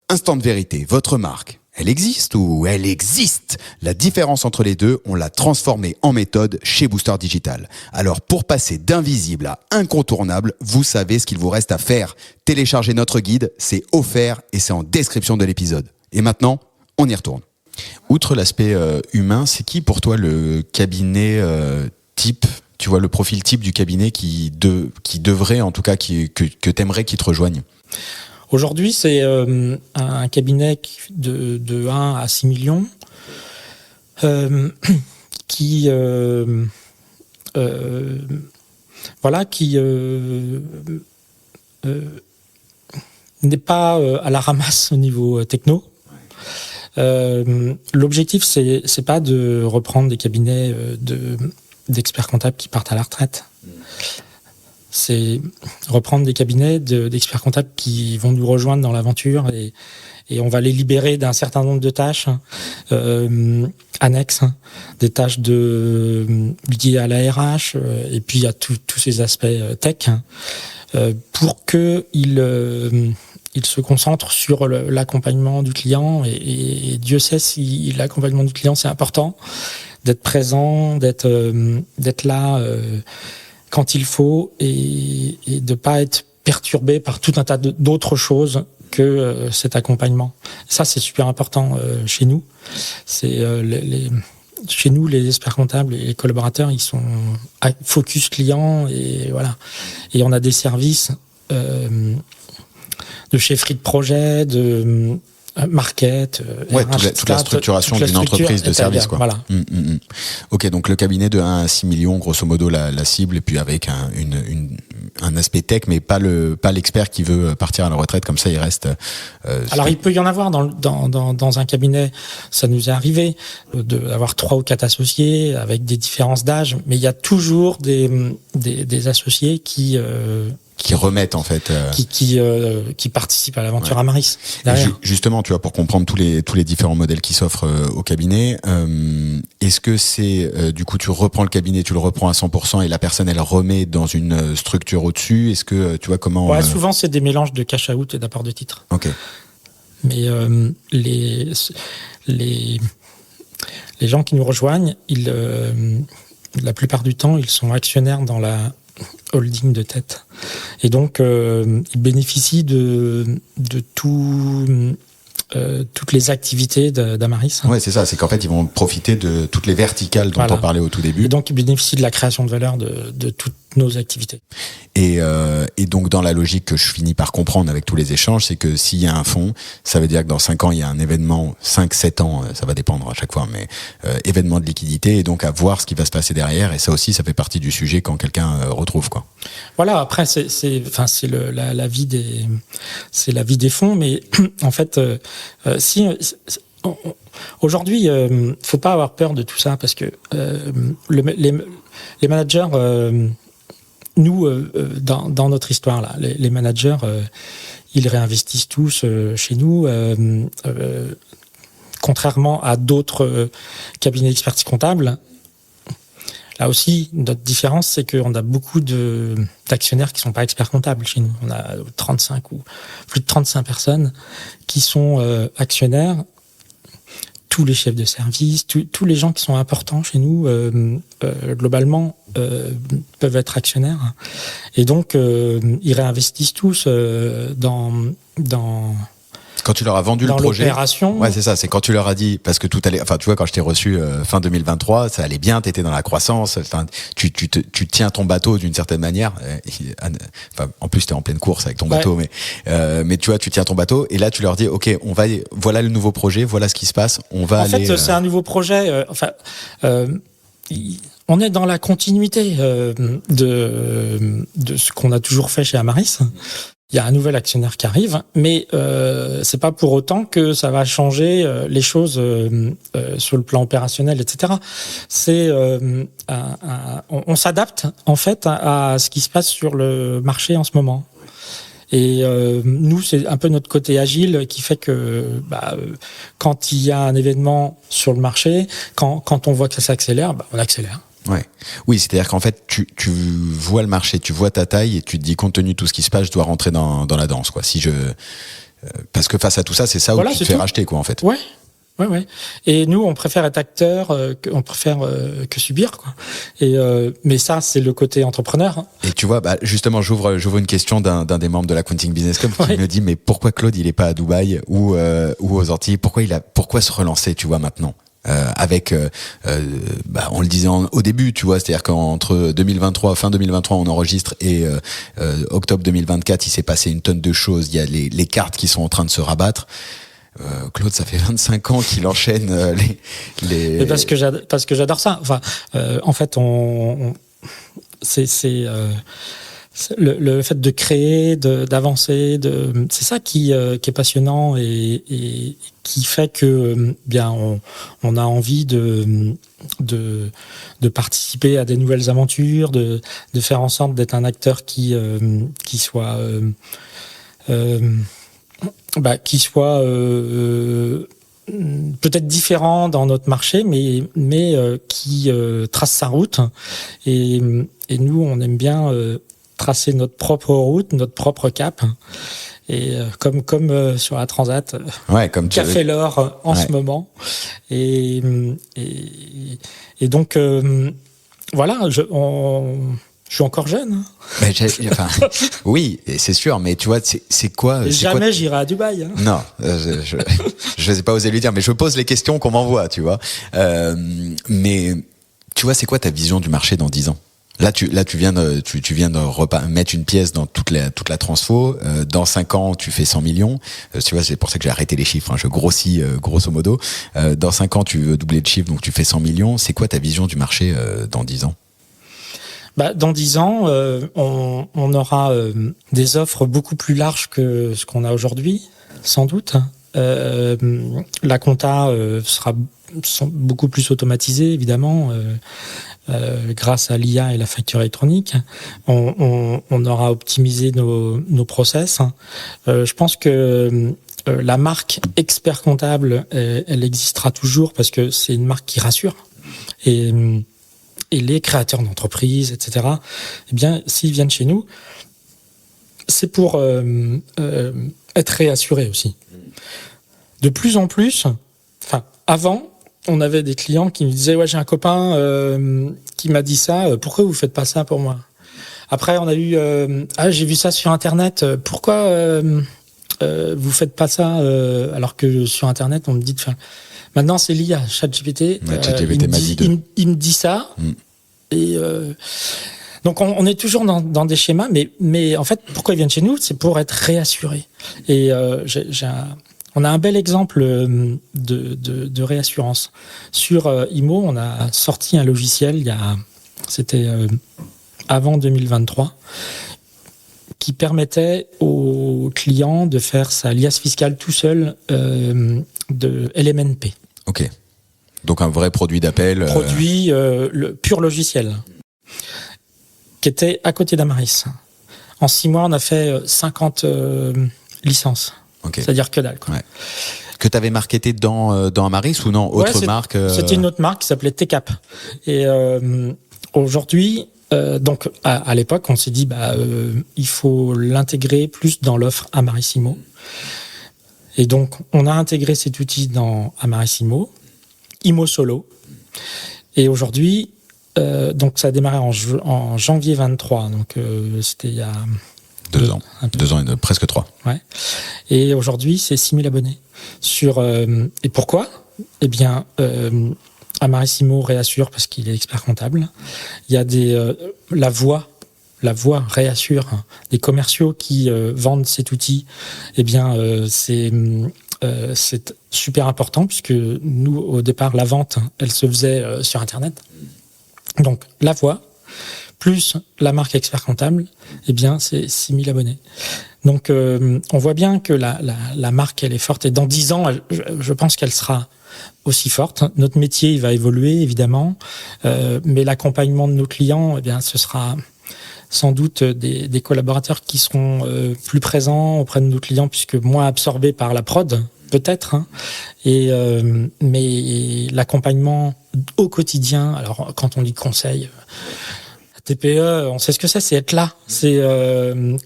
Instant de vérité. Votre marque, elle existe ou elle existe? La différence entre les deux, on l'a transformée en méthode chez Booster Digital. Alors pour passer d'invisible à incontournable, vous savez ce qu'il vous reste à faire. Téléchargez notre guide, c'est offert et c'est en description de l'épisode. Et maintenant, on y retourne. Outre l'aspect humain, c'est qui pour toi le cabinet type, tu vois, le profil type du cabinet qui devrait, en tout cas, que t'aimerais qu'il te rejoigne? Aujourd'hui, c'est un cabinet de 1 à 6 millions qui n'est pas à la ramasse au niveau techno. L'objectif, c'est pas de reprendre des cabinets d'experts comptables qui partent à la retraite. C'est reprendre des cabinets d'experts comptables qui vont nous rejoindre dans l'aventure et on va les libérer d'un certain nombre de tâches annexes, des tâches liées à la RH et puis à tous ces aspects tech pour qu'ils se concentrent sur l'accompagnement du client et Dieu sait si l'accompagnement du client c'est important, d'être présent, d'être là quand il faut et de pas être perturbé par tout un tas d'autres choses que cet accompagnement. Ça, c'est super important chez nous. C'est chez nous, les experts comptables et les collaborateurs, ils sont focus client et voilà. Et on a des services chefferie de projet, de market, ouais, toute la structuration d'une entreprise de service, quoi. Voilà. Ok, donc le cabinet de 1 à 6 millions, grosso modo, la cible, et puis avec un aspect tech, mais pas l'expert qui veut partir à la retraite, comme ça il reste. Alors il peut y en avoir dans un cabinet, ça nous est arrivé d'avoir 3 ou 4 associés avec des différences d'âge, mais il y a toujours des associés qui remettent en fait qui participent à l'aventure Amaris. Justement, tu vois, pour comprendre tous les différents modèles qui s'offrent au cabinet, est-ce que c'est du coup tu reprends le cabinet, tu le reprends à 100% et la personne elle remet dans une structure au-dessus? Est-ce que tu vois comment? Ouais, souvent c'est des mélanges de cash out et d'apport de titres. Ok. Mais les gens qui nous rejoignent, la plupart du temps, ils sont actionnaires dans la holding de tête. Et donc, ils bénéficient de toutes les activités d'Amaris. Ouais, c'est ça. C'est qu'en fait, ils vont profiter de toutes les verticales dont on parlait au tout début. Et donc, ils bénéficient de la création de valeur de toutes nos activités. Et donc, dans la logique que je finis par comprendre avec tous les échanges, c'est que s'il y a un fonds, ça veut dire que dans 5 ans, il y a un événement, 5-7 ans, ça va dépendre à chaque fois, mais événement de liquidité, et donc à voir ce qui va se passer derrière. Et ça aussi, ça fait partie du sujet quand quelqu'un retrouve, quoi. Voilà, après, c'est la vie des fonds, mais en fait, aujourd'hui, faut pas avoir peur de tout ça, parce que les managers, nous, dans notre histoire, là, les managers, ils réinvestissent tous chez nous, contrairement à d'autres cabinets d'expertise comptable. Là aussi, notre différence, c'est qu'on a beaucoup d'actionnaires qui sont pas experts comptables chez nous. On a 35 ou plus de 35 personnes qui sont actionnaires. Tous les chefs de service, tous les gens qui sont importants chez nous, globalement, peuvent être actionnaires. Et donc, ils réinvestissent tous dans quand tu leur as vendu le projet, l'opération. Ouais, c'est ça. C'est quand tu leur as dit, parce que tout allait. Enfin, tu vois, quand je t'ai reçu fin 2023, ça allait bien. T'étais dans la croissance. Enfin, tu tiens ton bateau d'une certaine manière. Enfin, en plus, t'es en pleine course avec ton bateau, mais tu vois, tu tiens ton bateau. Et là, tu leur dis, ok, voilà le nouveau projet, voilà ce qui se passe. On va aller. En fait, c'est un nouveau projet. On est dans la continuité de ce qu'on a toujours fait chez Amaris. Il y a un nouvel actionnaire qui arrive, mais c'est pas pour autant que ça va changer les choses sur le plan opérationnel, etc. C'est on s'adapte en fait à ce qui se passe sur le marché en ce moment. Et nous, c'est un peu notre côté agile qui fait que quand il y a un événement sur le marché, quand on voit que ça s'accélère, on accélère. Ouais. Oui, c'est-à-dire qu'en fait, tu vois le marché, tu vois ta taille et tu te dis, compte tenu de tout ce qui se passe, je dois rentrer dans la danse, quoi. Parce que face à tout ça, c'est ça où tu te fais racheter, quoi, en fait. Ouais. Et nous, on préfère être acteur, on préfère que subir, quoi. Mais ça, c'est le côté entrepreneur. Hein. Et tu vois, justement, j'ouvre une question d'un des membres de la Counting Business Club qui me dit, mais pourquoi Claude, il est pas à Dubaï ou aux Antilles? Pourquoi se relancer, tu vois, maintenant? Avec on le disait au début, tu vois, c'est-à-dire qu'entre fin 2023 on enregistre et octobre 2024 il s'est passé une tonne de choses. Il y a les cartes qui sont en train de se rabattre. Claude, ça fait 25 ans qu'il enchaîne les... Mais parce que j'adore ça. Enfin, en fait, c'est le fait de créer, d'avancer, c'est ça qui est passionnant et qui fait que on a envie de participer à des nouvelles aventures, de faire en sorte d'être un acteur qui soit peut-être différent dans notre marché, mais qui trace sa route. Et nous, on aime bien tracer notre propre route, notre propre cap. Et comme sur la Transat, comme Café l'or en ce moment. Et donc voilà, je suis encore jeune. Mais oui, c'est sûr, mais tu vois, c'est quoi? Jamais j'irai à Dubaï. Hein. Non, je sais pas oser lui dire, mais je pose les questions qu'on m'envoie, tu vois. Mais tu vois, c'est quoi ta vision du marché dans 10 ans? Là, tu viens de mettre une pièce dans toute la transfo. Dans 5 ans, tu fais 100 millions. Tu vois, c'est pour ça que j'ai arrêté les chiffres. Hein. Je grossis grosso modo. Dans 5 ans, tu veux doubler de chiffre, donc tu fais 100 millions. C'est quoi ta vision du marché dans 10 ans? Dans 10 ans, on aura des offres beaucoup plus larges que ce qu'on a aujourd'hui, sans doute. La compta sera beaucoup plus automatisée, évidemment, grâce à l'IA et la facture électronique. On aura optimisé nos process. Je pense que la marque expert comptable, elle existera toujours parce que c'est une marque qui rassure. Et les créateurs d'entreprises, etc., eh bien, s'ils viennent chez nous, c'est pour être réassurés aussi. De plus en plus, avant, on avait des clients qui nous disaient « Ouais, j'ai un copain qui m'a dit ça, pourquoi vous faites pas ça pour moi ?» Après, on a eu « Ah, j'ai vu ça sur Internet, pourquoi vous faites pas ça alors que sur Internet, on me dit de faire... » Maintenant, c'est l'IA, ChatGPT. Il me dit ça. Et donc, on est toujours dans des schémas, mais en fait, pourquoi ils viennent chez nous? C'est pour être réassurés. Et on a un bel exemple de réassurance. Sur IMO, on a sorti un logiciel, c'était avant 2023, qui permettait aux clients de faire sa liasse fiscale tout seul de LMNP. Ok. Donc un vrai produit d'appel. Produit, le pur logiciel, qui était à côté d'Amaris. En 6 mois, on a fait 50 licences. Okay. C'est-à-dire que dalle, quoi. Ouais. Que tu avais marketé dans Amaris ou non? Autre marque C'était une autre marque qui s'appelait TCAP. Et aujourd'hui, donc à l'époque, on s'est dit il faut l'intégrer plus dans l'offre Amarissimo. Et donc, on a intégré cet outil dans Amarissimo, IMO Solo. Et aujourd'hui, donc ça a démarré en janvier 23. Donc c'était il y a 2 ans. 2 ans et presque 3. Ouais. Et aujourd'hui, c'est 6000 abonnés. Et pourquoi? Eh bien, Amarissimo réassure parce qu'il est expert comptable. Il y a la voix réassure, hein, des commerciaux qui vendent cet outil. Eh bien, c'est super important puisque nous, au départ, la vente, elle se faisait sur Internet. Donc, la voix plus la marque expert comptable, eh bien, c'est 6000 abonnés. Donc, on voit bien que la marque, elle est forte. Et dans 10 ans, je pense qu'elle sera aussi forte. Notre métier, il va évoluer, évidemment. Mais l'accompagnement de nos clients, eh bien, ce sera sans doute des collaborateurs qui seront plus présents auprès de nos clients, puisque moins absorbés par la prod, peut-être. Hein. Mais l'accompagnement au quotidien, alors quand on dit conseil... TPE, on sait ce que c'est être là. C'est le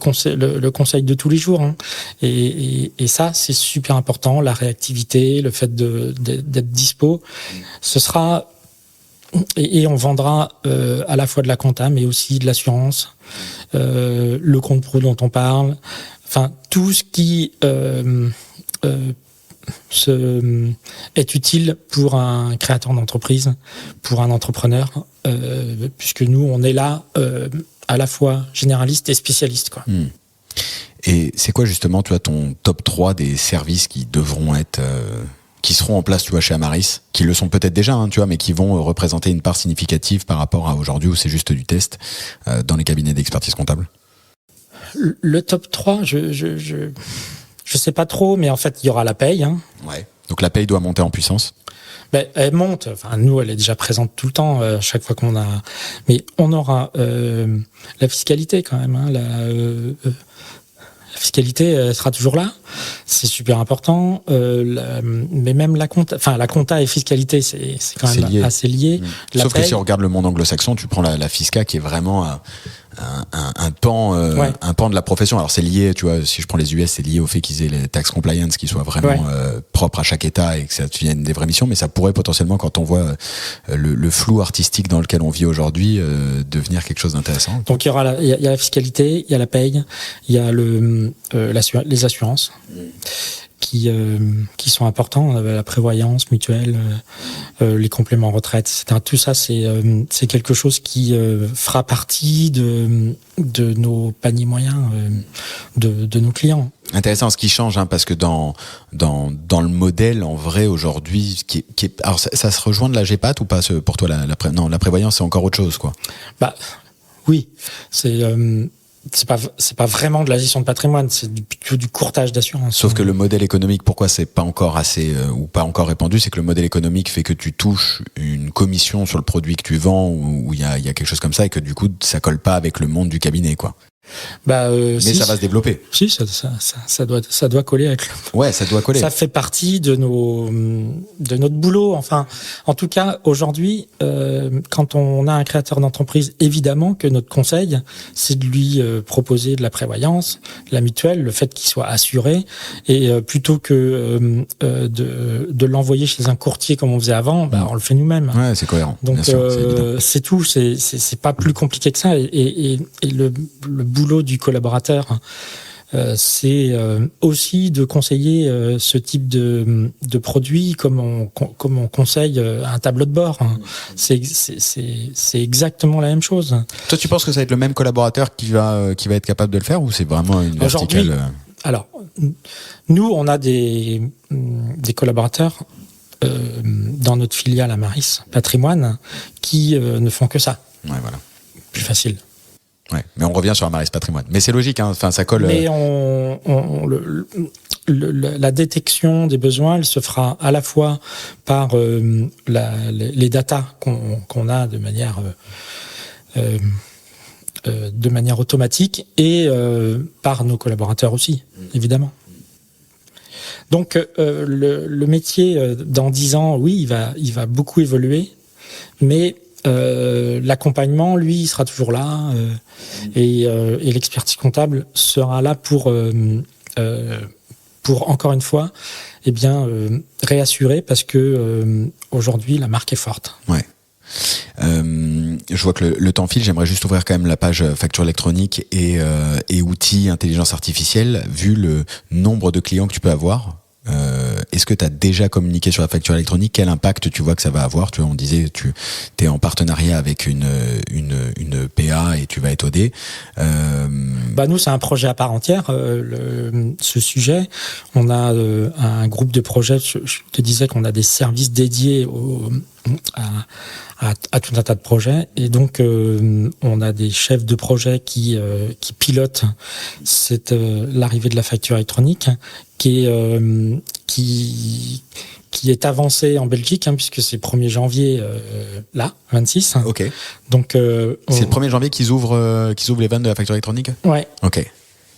conseil de tous les jours. Hein. Et ça, c'est super important. La réactivité, le fait d'être dispo, ce sera... Et on vendra à la fois de la compta, mais aussi de l'assurance, le compte pro dont on parle. Enfin, tout ce qui est utile pour un créateur d'entreprise, pour un entrepreneur, puisque nous, on est là à la fois généraliste et spécialiste, quoi. Et c'est quoi justement, tu vois, ton top 3 des services qui devront être... qui seront en place, tu vois, chez Amaris, qui le sont peut-être déjà, hein, tu vois, mais qui vont représenter une part significative par rapport à aujourd'hui où c'est juste du test dans les cabinets d'expertise comptable? Le top 3, je sais pas trop, mais en fait, il y aura la paye. Hein. Ouais. Donc la paye doit monter en puissance. Elle monte. Enfin, nous, elle est déjà présente tout le temps, chaque fois qu'on a. Mais on aura la fiscalité quand même. Hein, la fiscalité, elle sera toujours là. C'est super important. Mais même la compta et fiscalité, c'est quand même lié. Assez lié. Sauf que si on regarde le monde anglo-saxon, tu prends la fisca qui est vraiment un pan de la profession. Alors c'est lié, tu vois, si je prends les US, c'est lié au fait qu'ils aient les tax compliance qui soient vraiment propres à chaque État et que ça devienne des vraies missions, mais ça pourrait potentiellement, quand on voit le flou artistique dans lequel on vit aujourd'hui, devenir quelque chose d'intéressant. Donc il y aura il y a la fiscalité, il y a la paye, il y a les assurances. qui sont importants. On avait la prévoyance mutuelle, les compléments retraite, etc. Tout ça, c'est quelque chose qui fera partie de nos paniers moyens de nos clients. Intéressant, ce qui change, parce que dans le modèle en vrai aujourd'hui, alors ça se rejoint de la GEPAT ou pas pour toi la prévoyance c'est encore autre chose quoi. Bah oui, c'est pas vraiment de la gestion de patrimoine, c'est plutôt du courtage d'assurance. Sauf que le modèle économique, pourquoi c'est pas encore assez ou pas encore répandu, c'est que le modèle économique fait que tu touches une commission sur le produit que tu vends ou il y a quelque chose comme ça et que du coup ça colle pas avec le monde du cabinet quoi. Mais ça va se développer. Si, ça doit coller avec. Ouais, ça doit coller. Ça fait partie de notre boulot. Enfin, en tout cas, aujourd'hui, quand on a un créateur d'entreprise, évidemment que notre conseil, c'est de lui proposer de la prévoyance, de la mutuelle, le fait qu'il soit assuré, et plutôt que de l'envoyer chez un courtier comme on faisait avant, on le fait nous-mêmes. Ouais, c'est cohérent. Donc bien sûr, c'est tout. C'est pas plus compliqué que ça. Et le boulot du collaborateur, c'est aussi de conseiller ce type de produit comme on conseille un tableau de bord. C'est exactement la même chose. Toi, tu penses que ça va être le même collaborateur qui va être capable de le faire ou c'est vraiment une verticale? Alors, nous, on a des collaborateurs dans notre filiale Amaris Patrimoine qui ne font que ça. Ouais, voilà. Plus facile. Ouais, mais on revient sur Amaris Patrimoine. Mais c'est logique, enfin ça colle. Mais la détection des besoins, elle se fera à la fois par les datas qu'on a de manière automatique et par nos collaborateurs aussi, évidemment. Donc le métier dans 10 ans, oui, il va beaucoup évoluer, mais l'accompagnement, lui, il sera toujours là et l'expertise comptable sera là pour encore une fois, réassurer parce que aujourd'hui la marque est forte. Ouais. Je vois que le temps file. J'aimerais juste ouvrir quand même la page facture électronique et outils intelligence artificielle. Vu le nombre de clients que tu peux avoir, est-ce que tu as déjà communiqué sur la facture électronique? Quel impact tu vois que ça va avoir? Tu vois, on disait tu es en partenariat avec une PA et tu vas être OD. Nous, c'est un projet à part entière. Ce sujet, on a un groupe de projets. Je te disais qu'on a des services dédiés à tout un tas de projets, et donc on a des chefs de projet qui pilotent l'arrivée de la facture électronique, qui est avancée en Belgique, puisque c'est 1er janvier 26. Ok. Donc c'est le 1er janvier qu'ils ouvrent les vannes de la facture électronique. Ouais. Ok.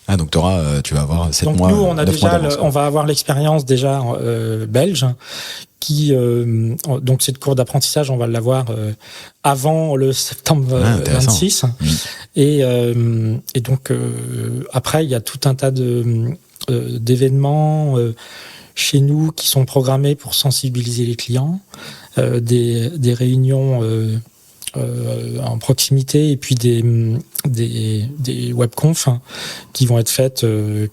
Ah, donc tu vas avoir 7 donc mois. Nous, on a déjà, on va avoir l'expérience déjà belge, qui donc cette cour d'apprentissage, on va l'avoir avant le septembre 26. Et donc après, il y a tout un tas d'événements chez nous qui sont programmés pour sensibiliser les clients, des réunions en proximité, et puis des webconf qui vont être faites,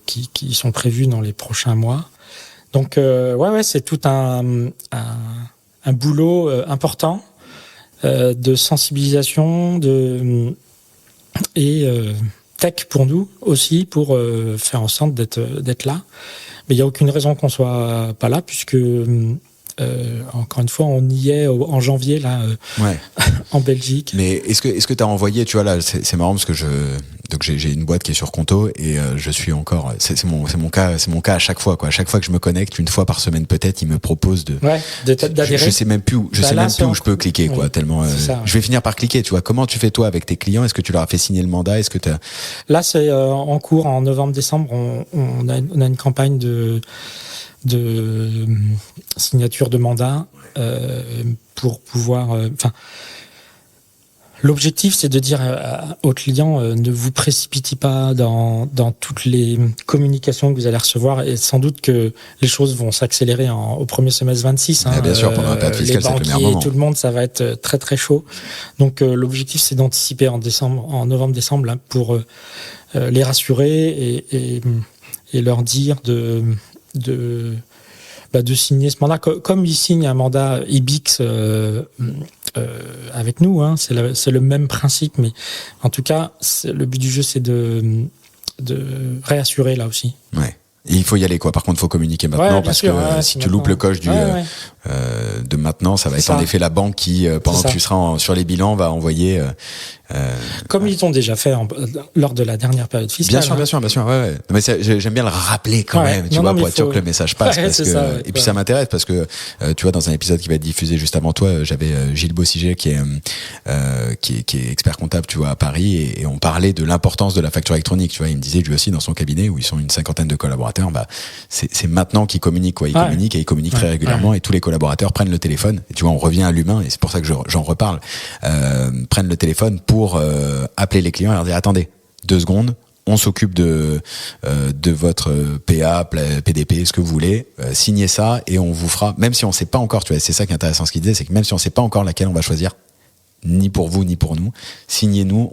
qui sont prévues dans les prochains mois. Donc c'est tout un boulot important de sensibilisation et tech pour nous aussi, pour faire en sorte d'être là. Mais il n'y a aucune raison qu'on soit pas là, puisque encore une fois, on y est en janvier là, en Belgique. Mais est-ce que tu as envoyé, tu vois là, c'est marrant parce que j'ai une boîte qui est sur Conto et je suis encore, c'est mon cas à chaque fois quoi. À chaque fois que je me connecte, une fois par semaine peut-être, ils me proposent d'adhérer. Je sais même plus où je peux cliquer quoi, tellement je vais finir par cliquer, tu vois. Comment tu fais toi avec tes clients? Est-ce que tu leur as fait signer le mandat? Est-ce que Là c'est en cours, en novembre-décembre, on a une campagne de signature de mandat pour pouvoir. L'objectif, c'est de dire aux clients, ne vous précipitez pas dans toutes les communications que vous allez recevoir, et sans doute que les choses vont s'accélérer au premier semestre 26. Bien sûr, pendant la période fiscale, c'est le meilleur moment. Tout le monde, ça va être très très chaud. Donc l'objectif, c'est d'anticiper en novembre-décembre pour les rassurer et leur dire de signer ce mandat, comme il signe un mandat IBIX avec nous, hein, c'est le même principe, mais en tout cas, le but du jeu, c'est de réassurer là aussi. Ouais. Et il faut y aller, quoi. Par contre, il faut communiquer maintenant, parce que si tu loupes le coche de maintenant, ça va être en effet la banque qui, pendant que tu seras sur les bilans, va envoyer. Comme ils ont déjà fait lors de la dernière période fiscale. Bien sûr. Ouais. Mais j'aime bien le rappeler quand même, pour être sûr que le message passe. Et puis ça m'intéresse parce que, tu vois, dans un épisode qui va être diffusé juste avant toi, j'avais Gilles Bossiger qui est expert comptable, tu vois, à Paris, et on parlait de l'importance de la facture électronique. Tu vois, il me disait lui aussi dans son cabinet où ils sont une 50aine de collaborateurs, c'est maintenant qu'ils communiquent, quoi. Ils communiquent très régulièrement, et tous les collaborateurs prennent le téléphone. Et tu vois, on revient à l'humain, et c'est pour ça que j'en reparle. Prennent le téléphone pour appeler les clients et leur dire attendez 2 secondes, on s'occupe de votre PA, PDP, ce que vous voulez, signez ça et on vous fera, même si on sait pas encore, tu vois, c'est ça qui est intéressant ce qu'il disait, c'est que même si on sait pas encore laquelle on va choisir, ni pour vous ni pour nous, signez-nous,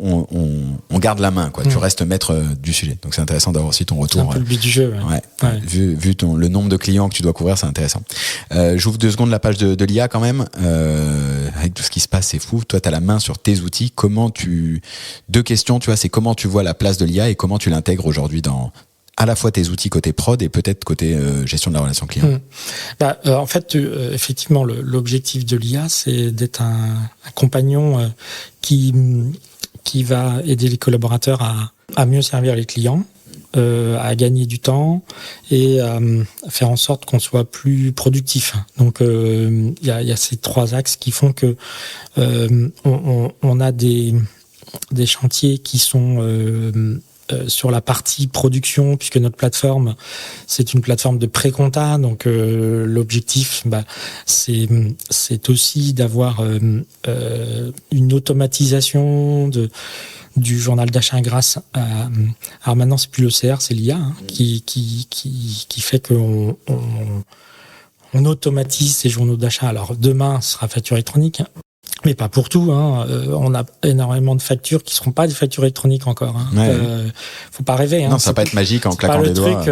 on garde la main, quoi. Tu restes maître du sujet. Donc c'est intéressant d'avoir aussi ton retour. C'est un peu le but du jeu. Ouais. Vu le nombre de clients que tu dois couvrir, c'est intéressant. J'ouvre 2 secondes la page de l'IA quand même. Avec tout ce qui se passe, c'est fou. Toi, t'as la main sur tes outils. 2 questions, tu vois, c'est comment tu vois la place de l'IA et comment tu l'intègres aujourd'hui dans à la fois tes outils côté prod et peut-être côté gestion de la relation client. En fait, effectivement, l'objectif de l'IA, c'est d'être un compagnon qui va aider les collaborateurs à mieux servir les clients, à gagner du temps et à faire en sorte qu'on soit plus productif. Donc, il y a ces 3 axes qui font que on a des chantiers qui sont sur la partie production, puisque notre plateforme, c'est une plateforme de pré-compta, donc l'objectif, c'est aussi d'avoir une automatisation du journal d'achat grâce à... Alors maintenant, c'est plus l'OCR, c'est l'IA qui fait qu'on automatise ces journaux d'achat. Alors demain, ce sera facture électronique, mais pas pour tout. On a énormément de factures qui seront pas des factures électroniques encore. Faut pas rêver. Non, ça va pas être magique en claquant des doigts.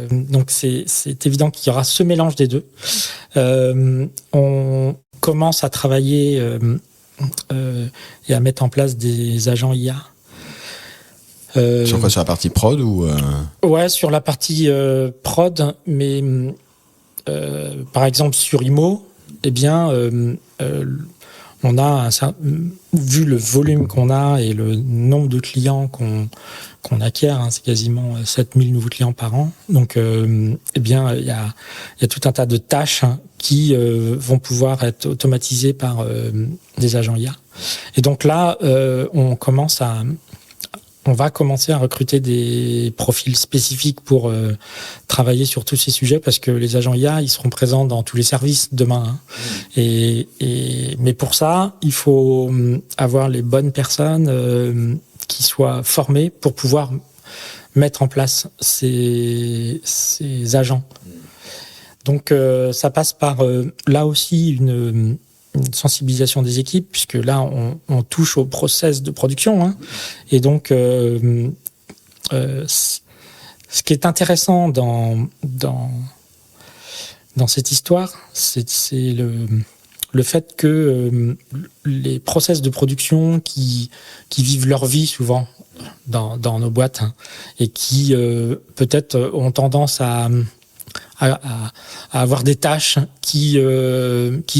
Donc c'est évident qu'il y aura ce mélange des deux. On commence à travailler et à mettre en place des agents IA. Sur quoi, sur la partie prod ou Ouais, sur la partie prod, mais par exemple sur IMO, eh bien, on a vu le volume qu'on a et le nombre de clients qu'on acquiert, c'est quasiment 7000 nouveaux clients par an. Donc, eh bien, il y a tout un tas de tâches qui vont pouvoir être automatisées par des agents IA. Et donc là, on va commencer à recruter des profils spécifiques pour travailler sur tous ces sujets, parce que les agents IA, ils seront présents dans tous les services demain. Mais pour ça, il faut avoir les bonnes personnes qui soient formées pour pouvoir mettre en place ces agents. Donc ça passe par là aussi une sensibilisation des équipes, puisque là on touche au process de production, et donc ce qui est intéressant dans cette histoire, c'est le fait que les process de production qui vivent leur vie souvent dans nos boîtes, et qui peut-être ont tendance à avoir des tâches qui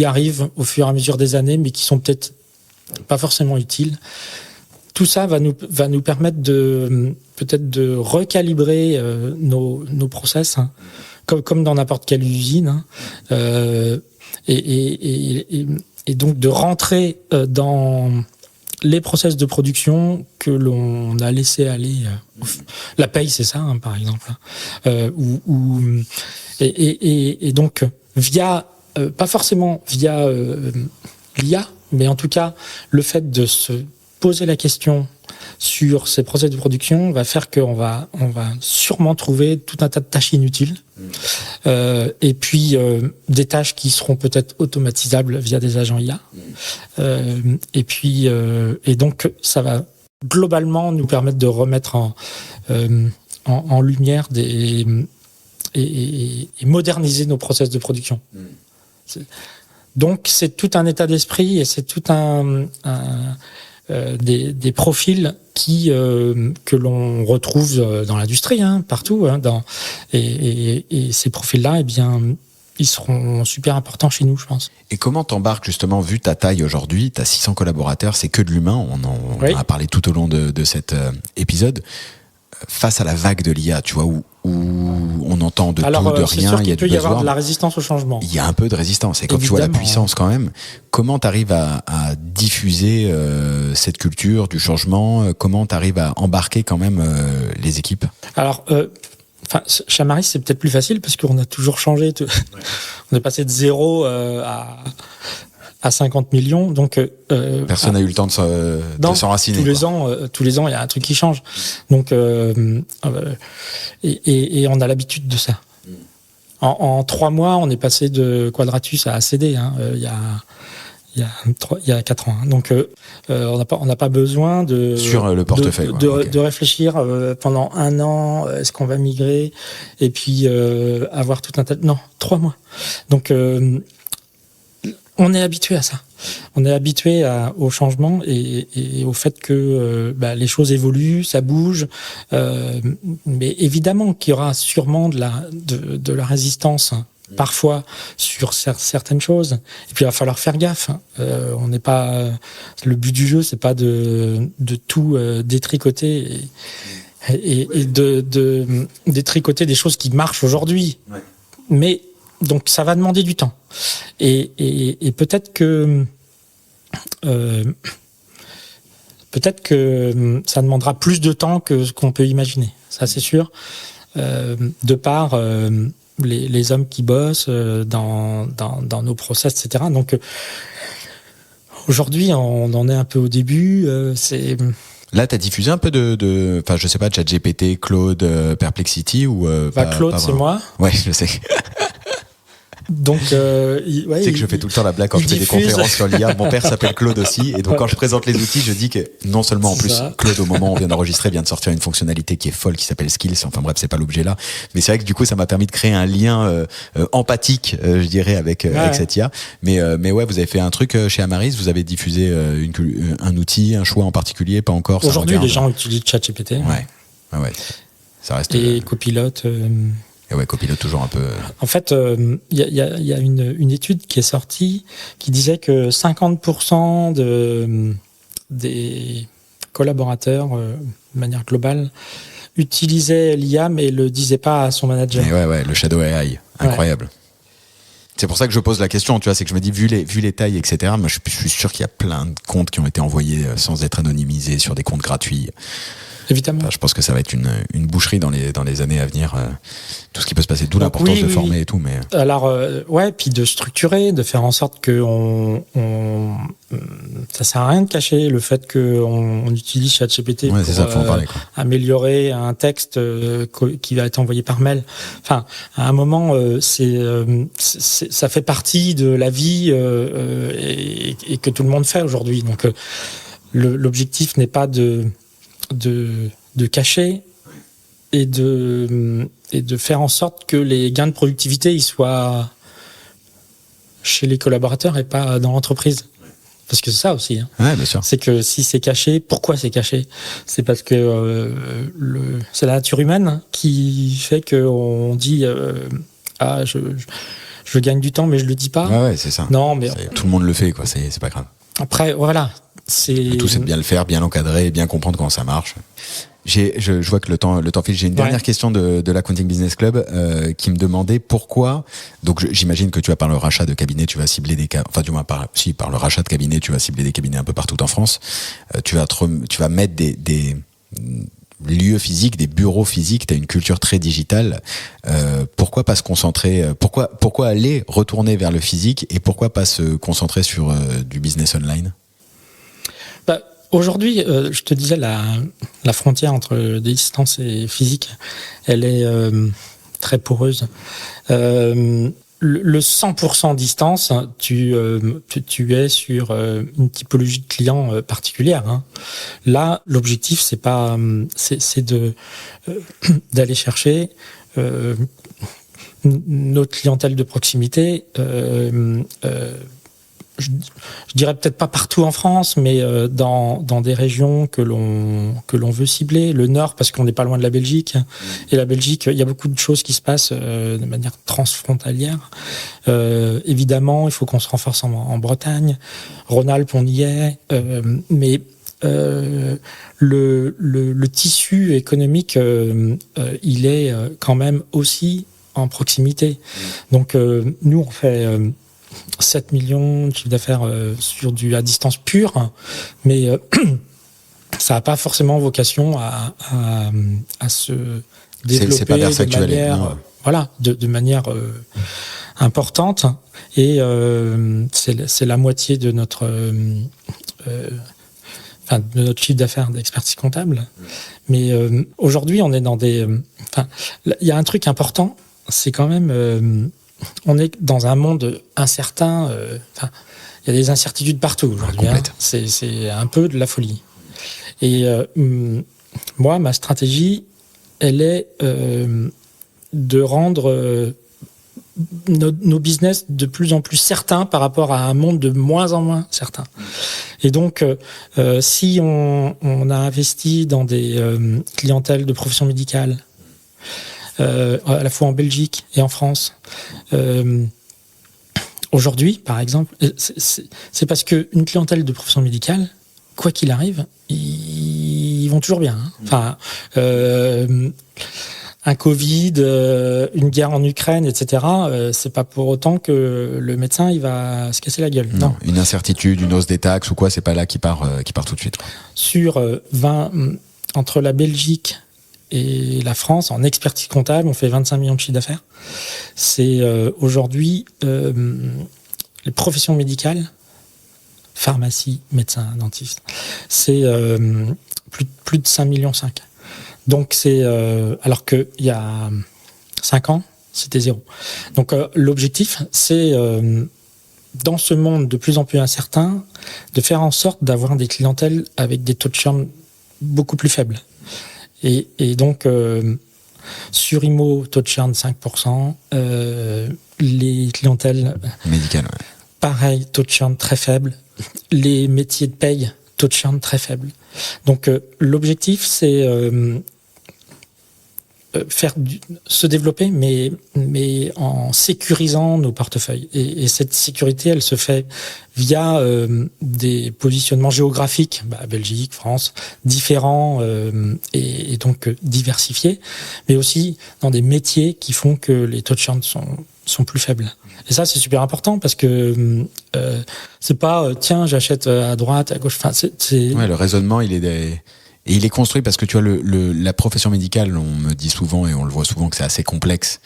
arrivent au fur et à mesure des années, mais qui sont peut-être pas forcément utiles. Tout ça va nous permettre peut-être de recalibrer nos process, comme dans n'importe quelle usine, et donc de rentrer dans les process de production que l'on a laissé aller. La paye, c'est ça, par exemple. Et donc, pas forcément via l'IA, mais en tout cas, le fait de se poser la question sur ces process de production va faire qu'on va sûrement trouver tout un tas de tâches inutiles, et puis des tâches qui seront peut-être automatisables via des agents IA, et donc ça va globalement nous permettre de remettre en lumière et moderniser nos process de production. Donc c'est tout un état d'esprit et c'est tout des profils que l'on retrouve dans l'industrie, partout, et ces profils-là, ils seront super importants chez nous, je pense. Et comment t'embarques justement, vu ta taille aujourd'hui, t'as 600 collaborateurs, c'est que de l'humain, on en a parlé tout au long de cet épisode, face à la vague de l'IA, tu vois, où on entend de tout, de rien, il y a du peut y avoir buzzword. de la résistance au changement. Il y a un peu de résistance, et quand tu vois la puissance quand même, comment t'arrives à diffuser cette culture du changement, comment t'arrives à embarquer quand même les équipes? Alors, chez Amaris, c'est peut-être plus facile parce qu'on a toujours changé. On est passé de 0 à 50 millions. Donc, personne n'a eu le temps de s'enraciner. Tous les ans, il y a un truc qui change. Donc, et on a l'habitude de ça. En 3 mois, on est passé de Quadratus à ACD. Il y a 4 ans. Donc, on n'a pas besoin sur le portefeuille de réfléchir pendant 1 an. Est-ce qu'on va migrer et puis avoir tout un tas. Non, 3 mois. Donc, on est habitué à ça. On est habitué au changement et au fait que les choses évoluent, ça bouge. Mais évidemment qu'il y aura sûrement de la résistance. Parfois sur certaines choses, et puis il va falloir faire gaffe. On n'est pas. Le but du jeu, c'est pas de tout détricoter et de détricoter des choses qui marchent aujourd'hui. Ouais. Mais donc ça va demander du temps. Et peut-être que ça demandera plus de temps que ce qu'on peut imaginer. Ça, c'est sûr. De par les hommes qui bossent dans nos process, etc. Donc aujourd'hui, on en est un peu au début. Là, t'as diffusé un peu enfin, je sais pas, ChatGPT, Claude, Perplexity ou Claude, c'est moi. Ouais, je sais. Donc, tu sais que je fais tout le temps la blague quand je fais des conférences sur l'IA. Mon père s'appelle Claude aussi, et donc quand je présente les outils, je dis que non seulement en plus Claude, au moment où on vient d'enregistrer, vient de sortir une fonctionnalité qui est folle, qui s'appelle Skills. Enfin bref, c'est pas l'objet là, mais c'est vrai que du coup, ça m'a permis de créer un lien empathique, je dirais, avec cette IA. Mais ouais, vous avez fait un truc chez Amaris. Vous avez diffusé un outil, un choix en particulier, pas encore. Aujourd'hui, les gens utilisent ChatGPT. Ouais. Ça reste. Et Copilote. Et ouais, Copilote toujours un peu. En fait, il y a une étude qui est sortie qui disait que 50% des collaborateurs, de manière globale, utilisaient l'IA mais le disaient pas à son manager. Et ouais, le Shadow AI, incroyable. Ouais. C'est pour ça que je pose la question, tu vois, c'est que je me dis, vu les tailles, etc., moi je suis sûr qu'il y a plein de comptes qui ont été envoyés sans être anonymisés sur des comptes gratuits. Évidemment. Enfin, je pense que ça va être une boucherie dans les années à venir. Tout ce qui peut se passer, d'où l'importance de former et tout. Mais alors puis de structurer, de faire en sorte que ça sert à rien de cacher le fait que on utilise ChatGPT pour faut en parler, quoi. Améliorer un texte qui va être envoyé par mail. Enfin, à un moment, ça fait partie de la vie et que tout le monde fait aujourd'hui. Donc, l'objectif n'est pas de cacher et de faire en sorte que les gains de productivité ils soient chez les collaborateurs et pas dans l'entreprise. Parce que c'est ça aussi. Ouais, bien sûr. C'est que si c'est caché, pourquoi c'est caché ? C'est parce que c'est la nature humaine qui fait qu'on dit je gagne du temps mais je le dis pas. Ouais, c'est ça. Non, mais tout le monde le fait, quoi. C'est pas grave. Après, voilà. Le tout, c'est de bien le faire, bien l'encadrer, bien comprendre comment ça marche. Je vois que le temps file. J'ai une dernière question de l'Accounting Business Club qui me demandait pourquoi. Donc j'imagine que tu vas par le rachat de cabinets, tu vas cibler par le rachat de cabinets, tu vas cibler des cabinets un peu partout en France. Tu vas mettre des lieux physiques, des bureaux physiques. T'as une culture très digitale. Pourquoi pas se concentrer Pourquoi aller retourner vers le physique et pourquoi pas se concentrer sur du business online? Aujourd'hui, je te disais, la frontière entre distance et physique, elle est très poreuse. Le 100% distance, tu es sur une typologie de client particulière. Là, l'objectif, c'est d'aller chercher notre clientèle de proximité, je dirais peut-être pas partout en France, mais dans des régions que l'on veut cibler. Le Nord, parce qu'on n'est pas loin de la Belgique. Et la Belgique, il y a beaucoup de choses qui se passent de manière transfrontalière. Évidemment, il faut qu'on se renforce en Bretagne. Rhône-Alpes, on y est. Mais le tissu économique, il est quand même aussi en proximité. Donc, nous, on fait 7 millions de chiffre d'affaires à distance pure, mais ça n'a pas forcément vocation à se développer c'est pas vers ça que tu vas aller, de manière importante. Et c'est la moitié de notre chiffre d'affaires d'expertise comptable. Mais aujourd'hui, on est dans il y a un truc important, c'est quand même on est dans un monde incertain. Il y a des incertitudes partout aujourd'hui. C'est un peu de la folie. Et moi, ma stratégie, elle est de rendre nos business de plus en plus certains par rapport à un monde de moins en moins certain. Et donc, si on a investi dans des clientèles de profession médicale, à la fois en Belgique et en France. Aujourd'hui, par exemple, c'est parce qu'une clientèle de profession médicale, quoi qu'il arrive, ils vont toujours bien. Enfin, un Covid, une guerre en Ukraine, etc. C'est pas pour autant que le médecin il va se casser la gueule. Non, une incertitude, une hausse des taxes ou quoi, c'est pas là qui part tout de suite. Sur 20 entre la Belgique et la France, en expertise comptable, on fait 25 millions de chiffre d'affaires. C'est aujourd'hui les professions médicales, pharmacie, médecin, dentiste, c'est plus de 5,5 millions. Donc c'est alors qu'il y a 5 ans, c'était 0. Donc l'objectif, c'est dans ce monde de plus en plus incertain, de faire en sorte d'avoir des clientèles avec des taux de churn beaucoup plus faibles. Et donc, sur IMO, taux de churn 5%, les clientèles médicales, pareil, taux de churn très faible, les métiers de paye, taux de churn très faible. Donc, l'objectif, c'est se développer, mais en sécurisant nos portefeuilles. Et cette sécurité, elle se fait via des positionnements géographiques, Belgique, France, différents et donc diversifiés, mais aussi dans des métiers qui font que les taux de churn sont plus faibles. Et ça, c'est super important parce que c'est pas tiens, j'achète à droite, à gauche. Enfin, Ouais, le raisonnement, et il est construit parce que tu vois la profession médicale, on me dit souvent et on le voit souvent que c'est assez complexe,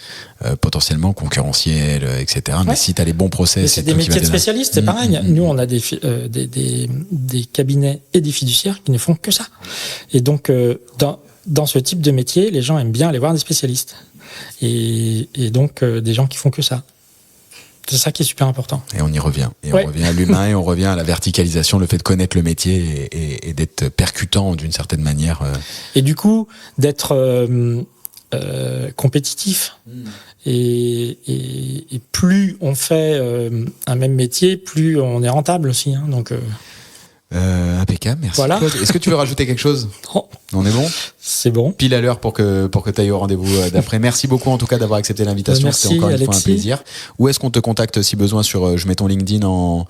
potentiellement concurrentiel, etc. Ouais. Mais si tu as les bons process, mais c'est des métiers de spécialistes, c'est pareil. Nous, on a des cabinets et des fiduciaires qui ne font que ça. Et donc, dans ce type de métier, les gens aiment bien aller voir des spécialistes et donc des gens qui font que ça. C'est ça qui est super important. Et on y revient. Et on revient à l'humain et on revient à la verticalisation, le fait de connaître le métier et d'être percutant d'une certaine manière. Et du coup, d'être compétitif. Et plus on fait un même métier, plus on est rentable aussi. Donc, impeccable, merci. Voilà. Claude. Est-ce que tu veux rajouter quelque chose ? On est bon ? C'est bon. Pile à l'heure pour que tu ailles au rendez-vous d'après. Merci beaucoup en tout cas d'avoir accepté l'invitation. Merci, c'était encore Alexis. Une fois un plaisir. Où est-ce qu'on te contacte si besoin sur je mets ton LinkedIn en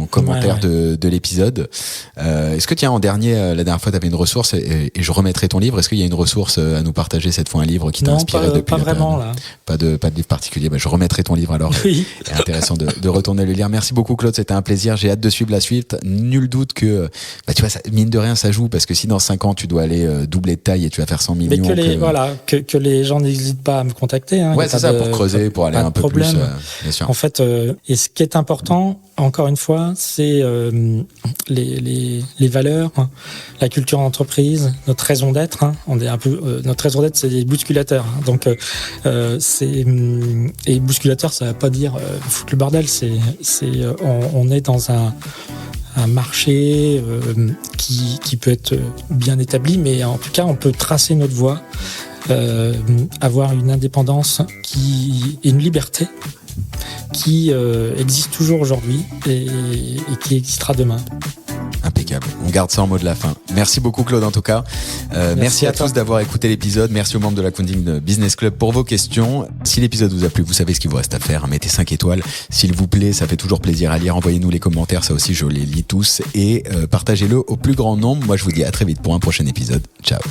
commentaire de l'épisode. Est-ce que en dernier, la dernière fois tu avais une ressource et je remettrai ton livre. Est-ce qu'il y a une ressource à nous partager cette fois, un livre qui t'a inspiré depuis pas vraiment là. Pas de livre particulier. Je remettrai ton livre alors. Oui. C'est intéressant de retourner le lire. Merci beaucoup Claude, c'était un plaisir. J'ai hâte de suivre la suite. Nul doute que tu vois, mine de rien ça joue parce que si dans 5 ans tu dois aller doubler de taille et tu vas faire 100 millions. Mais que les gens n'hésitent pas à me contacter. Ouais, c'est ça, pour creuser, pour aller un peu plus. Bien sûr. En fait, et ce qui est important, encore une fois, c'est les valeurs, la culture d'entreprise, notre raison d'être. On est un peu, notre raison d'être, c'est les bousculateurs. Donc, et bousculateur, ça va pas dire foutre le bordel. On est dans un marché qui peut être bien établi, mais en tout cas, on peut tracer notre voie avoir une indépendance et une liberté qui existe toujours aujourd'hui et qui existera demain. Impeccable. On garde ça en mot de la fin. Merci beaucoup Claude en tout cas. Merci à tous d'avoir écouté l'épisode. Merci aux membres de la Founding Business Club pour vos questions. Si l'épisode vous a plu, vous savez ce qu'il vous reste à faire. Mettez 5 étoiles. S'il vous plaît, ça fait toujours plaisir à lire. Envoyez-nous les commentaires, ça aussi je les lis tous. Et partagez-le au plus grand nombre. Moi je vous dis à très vite pour un prochain épisode. Ciao.